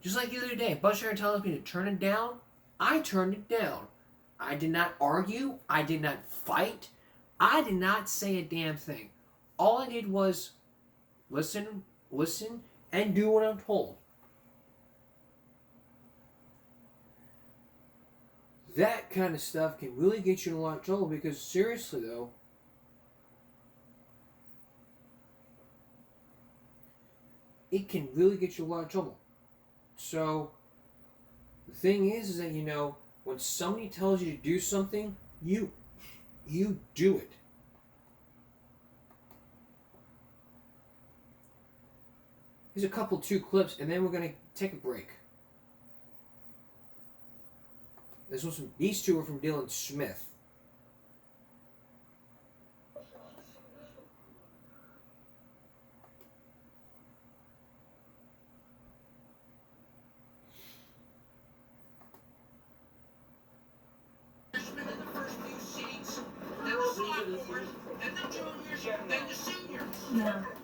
Just like the other day, a bus driver tells me to turn it down. I turned it down. I did not argue. I did not fight. I did not say a damn thing. All I did was listen, and do what I'm told. That kind of stuff can really get you in a lot of trouble because seriously though, it can really get you in a lot of trouble. So, the thing is that, you know, when somebody tells you to do something, you do it. Here's a two clips, and then we're going to take a break. These two are from Dylan Smith.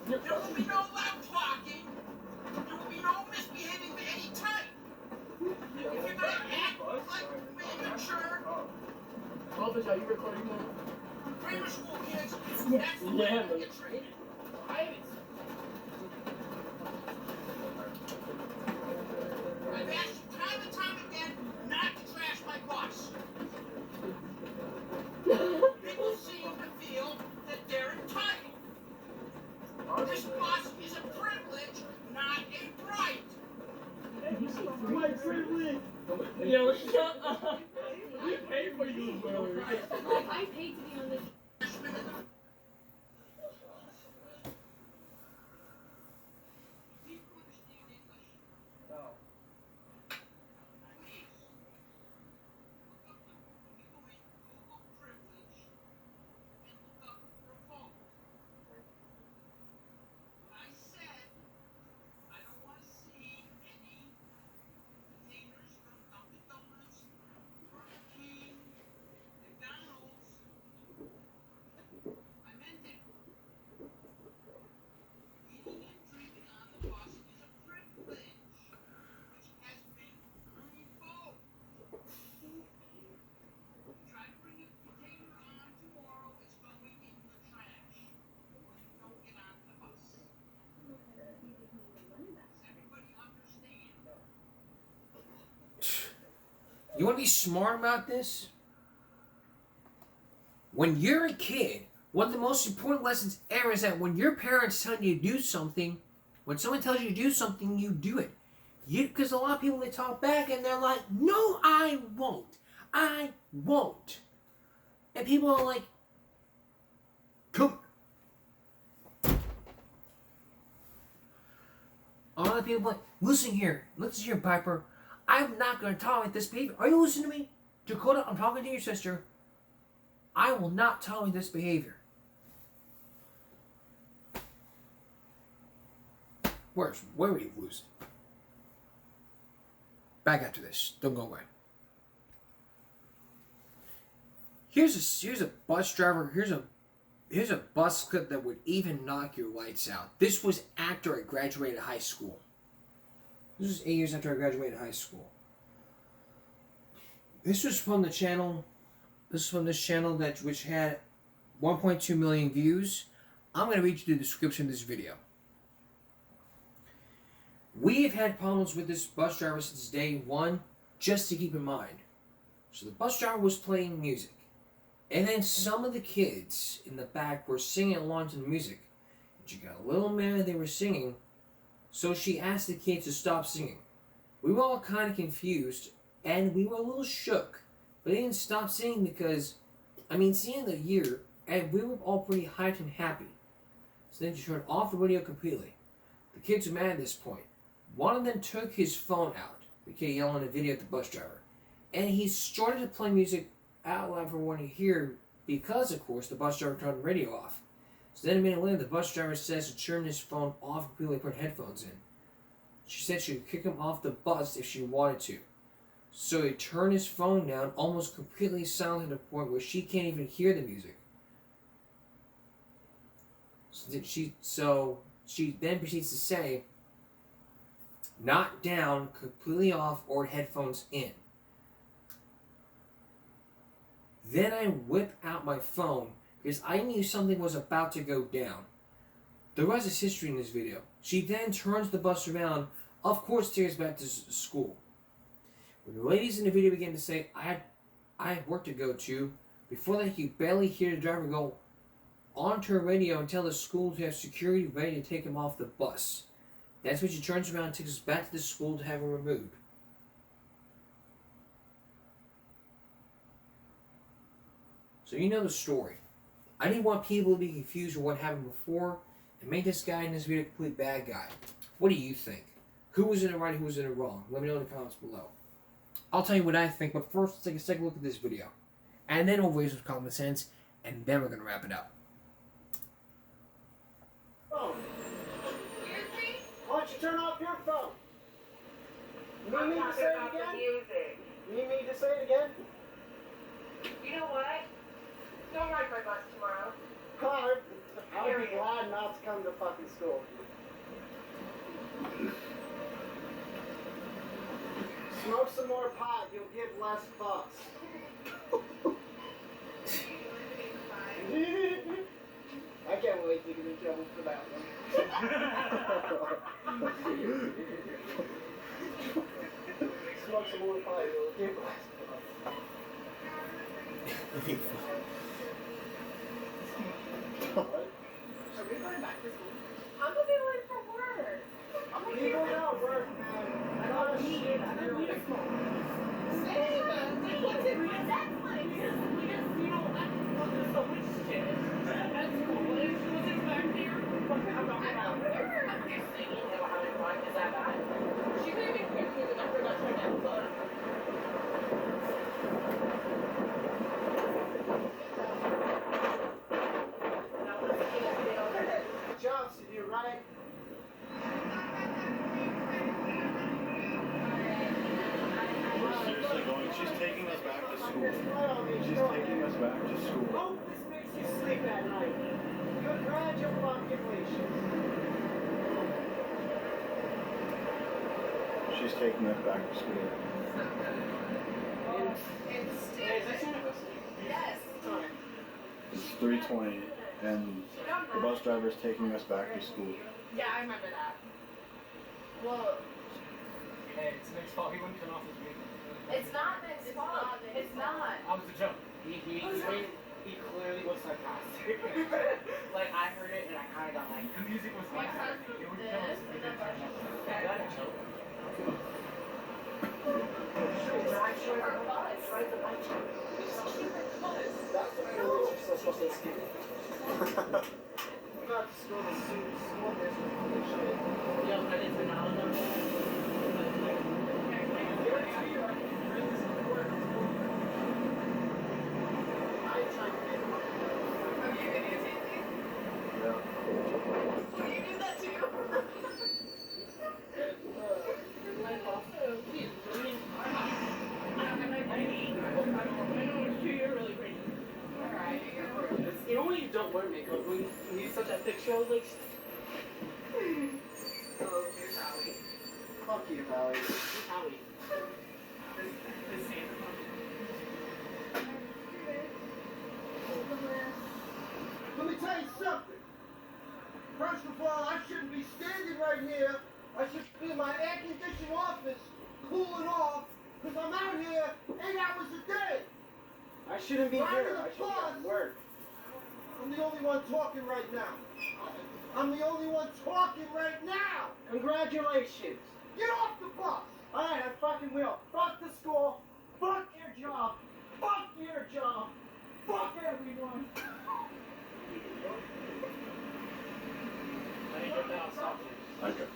There will be no loud talking. There will be no misbehaving of any type. If you're gonna act like immature, Officer, are you recording that? grammar school kids, Yes. that's the way Yeah, they get treated. I I've asked you time and time again not to trash my bus. People seem to feel that they're entitled. This bus is a privilege, not a right. My privilege. Yo, shut up. We paid for you, bro. I paid to be on this. You want to be smart about this? When you're a kid, one of the most important lessons ever is that when your parents tell you to do something, when someone tells you to do something, you do it. Because a lot of people, they talk back and they're like, no, I won't. I won't. And people are like, come. A lot of people are like, listen here, Piper. I'm not going to tolerate this behavior. Are you listening to me? Dakota, I'm talking to your sister. I will not tolerate this behavior. Where are you losing? Back after this. Don't go away. Here's a bus driver. Here's a bus clip that would even knock your lights out. This was after I graduated high school. This was 8 years after I graduated high school. This was from the channel. This is from this channel which had 1.2 million views. I'm going to read you the description of this video. We have had problems with this bus driver since day one, just to keep in mind. So the bus driver was playing music. And then some of the kids in the back were singing along to the music. She got a little mad they were singing, so she asked the kids to stop singing. We were all kind of confused, and we were a little shook. But they didn't stop singing because, seeing the year, and we were all pretty hyped and happy. So then she turned off the radio completely. The kids were mad at this point. One of them took his phone out, the kid yelling a video at the bus driver, and he started to play music out loud for everyone to hear because, of course, the bus driver turned the radio off. So then a minute later, the bus driver says to turn his phone off and completely put headphones in. She said she would kick him off the bus if she wanted to. So he turned his phone down, almost completely silent to the point where she can't even hear the music. So she then proceeds to say, not down, completely off, or headphones in. Then I whip out my phone because I knew something was about to go down. The rest is history in this video. She then turns the bus around, of course tears back to school. When the ladies in the video began to say, I had work to go to, before that you barely hear the driver go onto her radio and tell the school to have security ready to take him off the bus. That's when she turns around and takes us back to the school to have him removed. So you know the story. I didn't want people to be confused with what happened before and make this guy in this video a complete bad guy. What do you think? Who was in the right and who was in the wrong? Let me know in the comments below. I'll tell you what I think, but first let's take a second look at this video. And then we'll raise some common sense, and then we're going to wrap it up. Phone. Why don't you turn off your phone? You need me to say it again? You need me to say it again? You know what? Don't ride my bus tomorrow. Hi. I would be glad not to come to fucking school. Smoke some more pot, you'll give less fucks. I can't wait to get in trouble for that one. Smoke some more pot, you'll give less fucks. Are we going back to school? I'm gonna be late for work. I'm gonna be People late. know work, man. I know shit. I know Same, but what's it? That's like, we just, you know, I go through so much shit. That's cool. Was it back there? I'm not sure. I'm just thinking about how to find is that bad. She could even hear me because I forgot to turn that phone. Jobs to do, right? We're seriously going. She's taking us back to school. She's taking us back to school. Hope this makes you sleep at night. Congratulations. She's taking us back to school. Yes. It's 3:20, and the bus driver is taking us back to school. Yeah, I remember that. Well, Hey, it's Nick's fault. He wouldn't turn off his music. it's not Nick's fault. It's not. I was a joke. He clearly was sarcastic. Like, I heard it and I kind of got like, the music was like, it would kill us if we didn't turn off. That joke. That's the language you're supposed to speak. Not to school, the school district. Yo, I didn't turn on them. You did that too. You know when you don't wear makeup, when you such a thick show, like. Oh, here's Howie. Fuck you, Howie. Howie. Let me tell you something. First of all, I shouldn't be standing right here. I should be in my air-conditioned office, cooling off, because I'm out here 8 hours a day. I shouldn't be Right here. in the I should be bus. at work. I'm the only one talking right now. I'm the only one talking right now. Congratulations. Get off the bus. Alright, I fucking will. Fuck the school. Fuck your job. Fuck your job. Fuck everyone. Okay.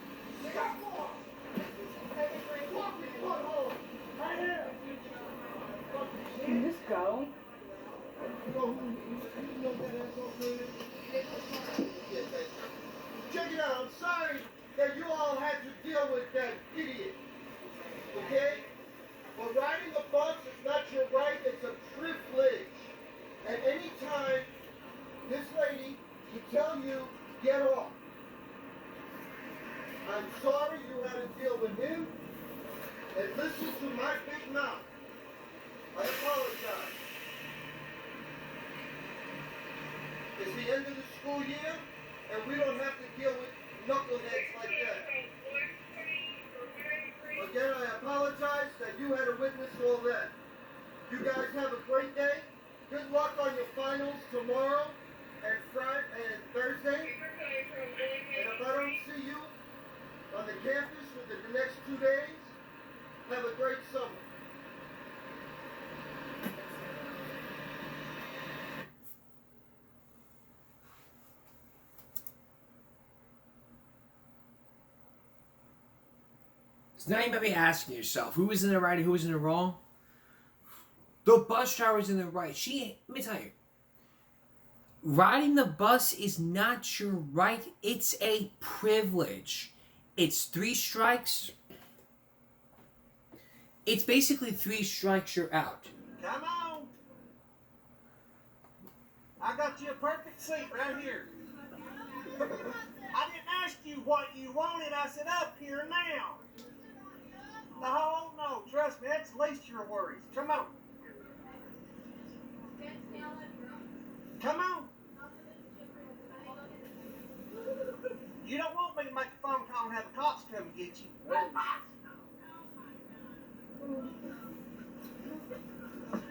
Can you just go? Check it out. I'm sorry that you all had to deal with that idiot. Okay? But riding a bus is not your right. It's a privilege. At any time, this lady can tell you, get off. I'm sorry you had to deal with him. And listen to my big mouth. I apologize. It's the end of the school year, and we don't have to deal with knuckleheads like that. Again, I apologize that you had to witness all that. You guys have a great day. Good luck on your finals tomorrow and Friday and Thursday. And if I don't see you on the campus within the next 2 days, have a great summer. It's not even me asking yourself who was in the right and who was in the wrong. The bus driver was in the right. Let me tell you, riding the bus is not your right. It's a privilege. It's 3 strikes. It's basically 3 strikes, you're out. Come on. I got you a perfect seat right here. I didn't ask you what you wanted. I said up here now. No, trust me, that's least your worries. Come on. Come on. You don't want me to make a phone call and have the cops come and get you.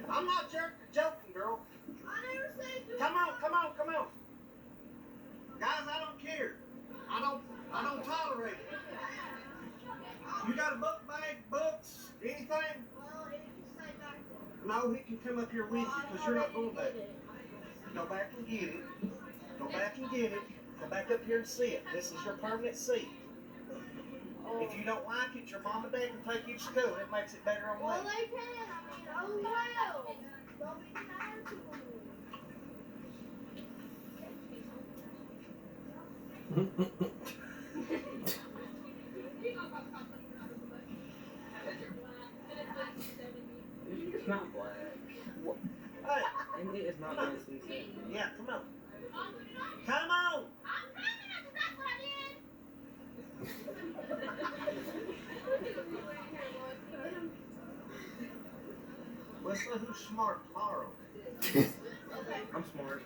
I'm not joking, girl. Come on. Guys, I don't care. I don't tolerate it. You got a book bag, books, anything? No, he can come up here with you because you're not going back. Go back and get it. Go back and get it. Come back up here and sit. This is your permanent seat. If you don't like it, your mom and dad can take you to school. It makes it better on me. Well, they can. I mean, oh, well. Don't be mad to It's not black. Hey. And it is not Winston. Yeah, come on. Come on. Let's see who's smart tomorrow. I'm smart.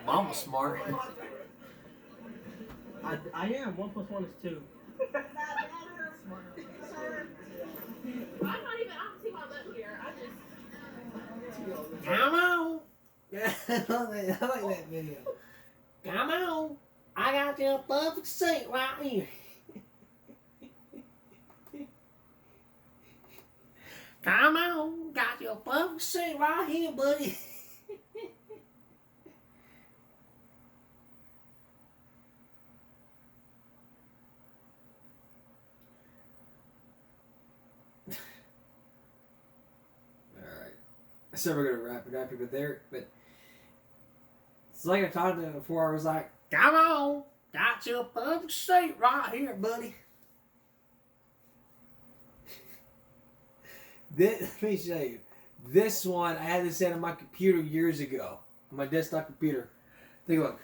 Mama's smart. I am. 1 + 1 is 2. I'm not even, I don't see my butt here. I just. Come on. Yeah, I like that video. Come on. I got your perfect seat right here. Come on. Got your perfect seat right here, buddy. I said we're gonna wrap it up here, but it's like I talked to him before. I was like, "Come on, got your perfect seat right here, buddy." Let me show you. This one I had this set on my computer years ago, on my desktop computer. Take a look.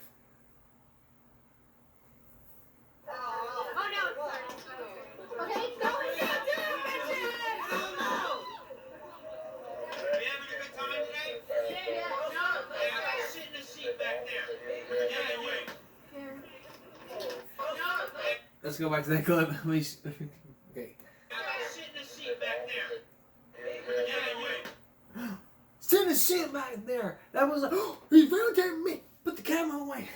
Let's go back to that clip. Okay. Sit in the seat back there. Sit in the seat back there. That was like, oh, he's videotaping me. Put the camera away.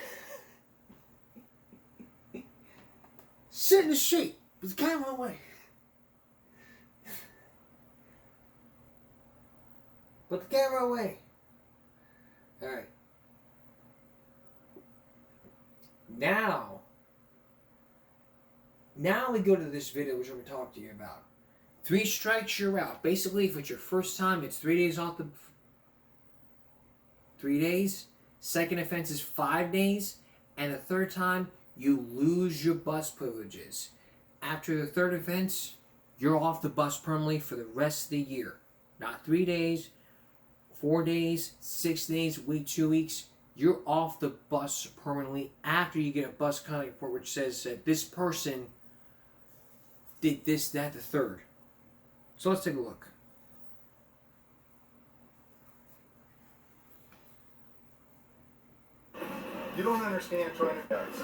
Sit in the seat. Put the camera away. Put the camera away. Alright. Now we go to this video which I'm going to talk to you about. 3 strikes, you're out. Basically, if it's your first time, it's 3 days off the... 3 days. Second offense is 5 days. And the third time, you lose your bus privileges. After the third offense, you're off the bus permanently for the rest of the year. Not 3 days, 4 days, 6 days, week, 2 weeks. You're off the bus permanently after you get a bus conduct report which says that this person did this, that, the third. So let's take a look. You don't understand trying to drive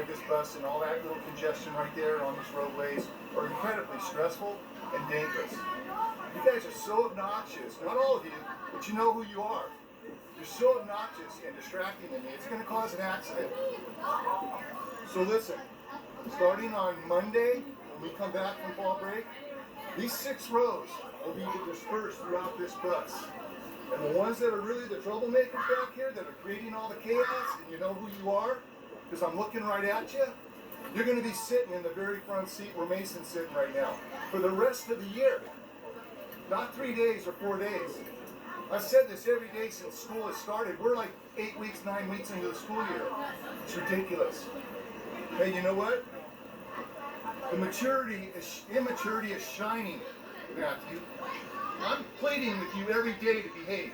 this bus and all that little congestion right there on these roadways are incredibly stressful and dangerous. You guys are so obnoxious, not all of you, but you know who you are. You're so obnoxious and distracting to me, it's going to cause an accident. So listen, starting on Monday, when we come back from fall break, these 6 rows will be dispersed throughout this bus. And the ones that are really the troublemakers back here, that are creating all the chaos, and you know who you are, because I'm looking right at you, you're going to be sitting in the very front seat where Mason's sitting right now, for the rest of the year. Not 3 days or 4 days. I've said this every day since school has started. We're like 8 weeks, 9 weeks into the school year. It's ridiculous. Hey, you know what? The immaturity is shining, Matthew. I'm pleading with you every day to behave.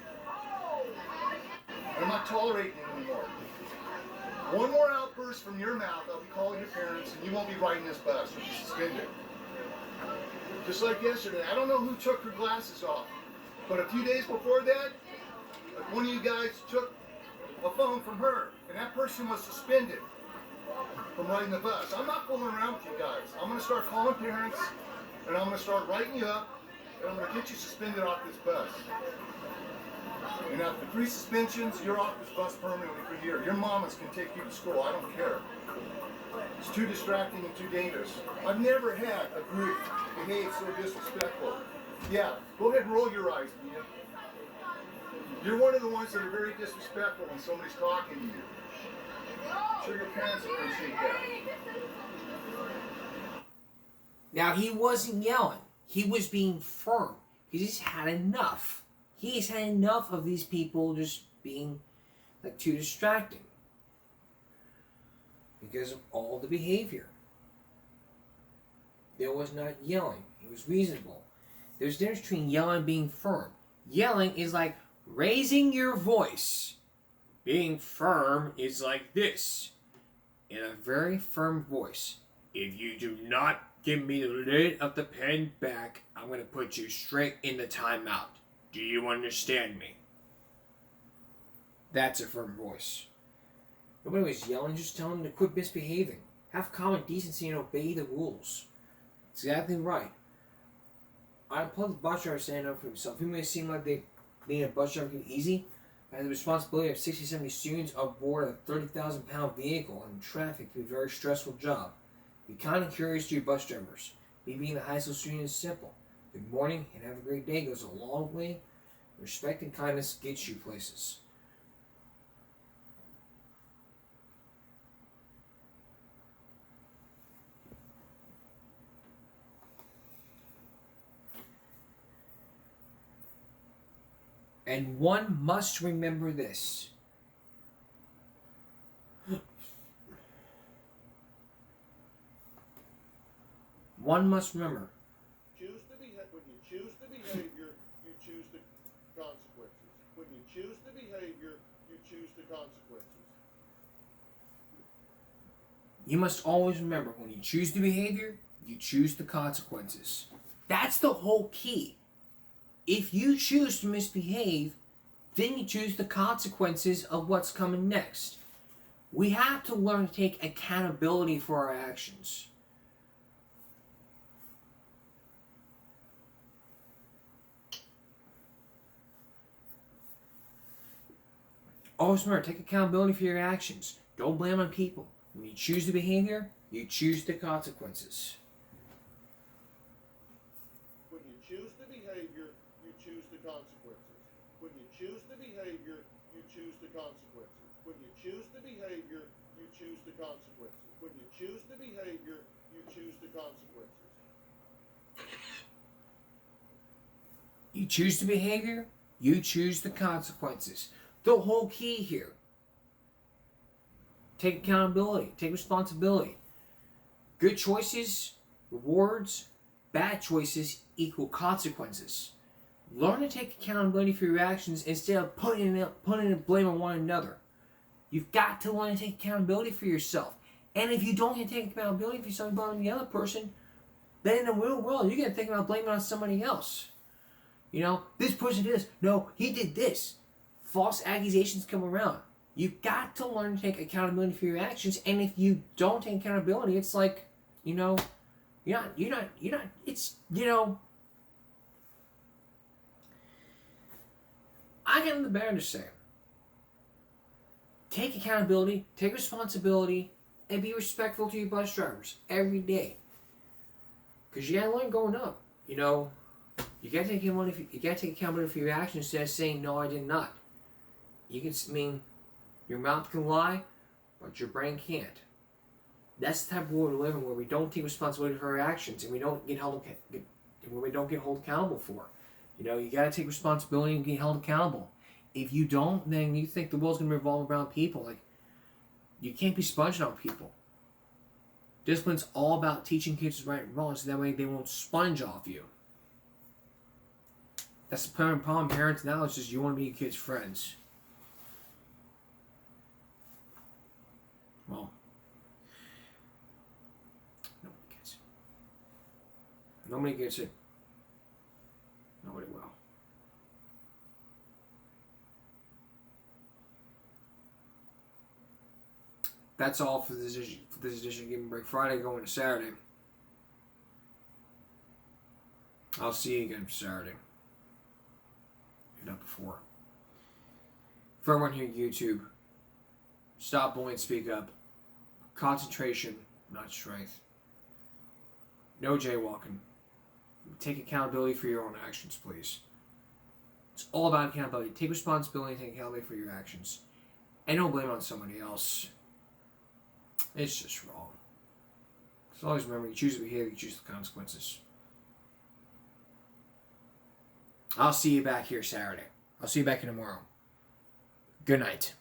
I'm not tolerating it anymore. One more outburst from your mouth, I'll be calling your parents, and you won't be riding this bus. You'll be suspended. Just like yesterday. I don't know who took her glasses off, but a few days before that, one of you guys took a phone from her, and that person was suspended from riding the bus. I'm not fooling around with you guys. I'm going to start calling parents, and I'm going to start writing you up, and I'm going to get you suspended off this bus. And after 3 suspensions, you're off this bus permanently for a year. Your mamas can take you to school. I don't care. It's too distracting and too dangerous. I've never had a group behave so disrespectful. Yeah, go ahead and roll your eyes, Mia. You're one of the ones that are very disrespectful when somebody's talking to you. I'm sure your parents appreciate that. Now, he wasn't yelling. He was being firm. He's had enough. He's had enough of these people just being like too distracting because of all the behavior. There was not yelling. It was reasonable. There's a difference between yelling and being firm. Yelling is like raising your voice. Being firm is like this, in a very firm voice. If you do not give me the lid of the pen back, I'm going to put you straight in the timeout. Do you understand me? That's a firm voice. Nobody was yelling, just telling them to quit misbehaving. Have common decency and obey the rules. That's exactly right. I applaud the bus driver standing up for himself. He may seem like being a bus driver can be easy. I have the responsibility of 60, 70 students aboard a 30,000-pound vehicle in traffic can be a very stressful job. Be kind and curious to your bus drivers. Me being a high school student is simple. Good morning and have a great day goes a long way. Respect and kindness gets you places. And one must remember this. One must remember. When you choose the behavior, you choose the consequences. When you choose the behavior, you choose the consequences. You must always remember, when you choose the behavior, you choose the consequences. That's the whole key. If you choose to misbehave, then you choose the consequences of what's coming next. We have to learn to take accountability for our actions. Always remember, take accountability for your actions. Don't blame on people. When you choose the behavior, you choose the consequences. When you choose the behavior, you choose the consequences. When you choose the behavior, you choose the consequences. When you choose the behavior, you choose the consequences. When you choose the behavior, you choose the consequences. You choose the behavior, you choose the consequences. The whole key here. Take accountability. Take responsibility. Good choices, rewards. Bad choices equal consequences. Learn to take accountability for your actions instead of putting the blame on one another. You've got to learn to take accountability for yourself. And if you don't take accountability for yourself, blaming the other person, then in the real world, you're going to think about blaming on somebody else. You know, this person did this. No, he did this. False accusations come around. You've got to learn to take accountability for your actions, and if you don't take accountability, it's like, you know, you're not, it's, you know, I got nothing better to say. Take accountability, take responsibility, and be respectful to your bus drivers every day. Because you gotta learn growing up, you know, you gotta take accountability for your actions instead of saying, no, I did not. You can, your mouth can lie, but your brain can't. That's the type of world we live in, where we don't take responsibility for our actions, and we don't get held accountable for. You know, you gotta take responsibility and get held accountable. If you don't, then you think the world's gonna revolve around people. Like, you can't be sponging on people. Discipline's all about teaching kids right and wrong, so that way they won't sponge off you. That's the problem. Parents now is just you want to be your kids' friends. well, nobody gets it. Nobody gets it. Nobody will. That's all for this edition of Give 'em Break Friday going to Saturday. I'll see you again for Saturday. If not before. For everyone here at YouTube, stop bullying, speak up. Concentration, not strength. No jaywalking. Take accountability for your own actions, please. It's all about accountability. Take responsibility and take accountability for your actions. And don't blame it on somebody else. It's just wrong. So always remember, you choose the behavior, you choose the consequences. I'll see you back here Saturday. I'll see you back here tomorrow. Good night.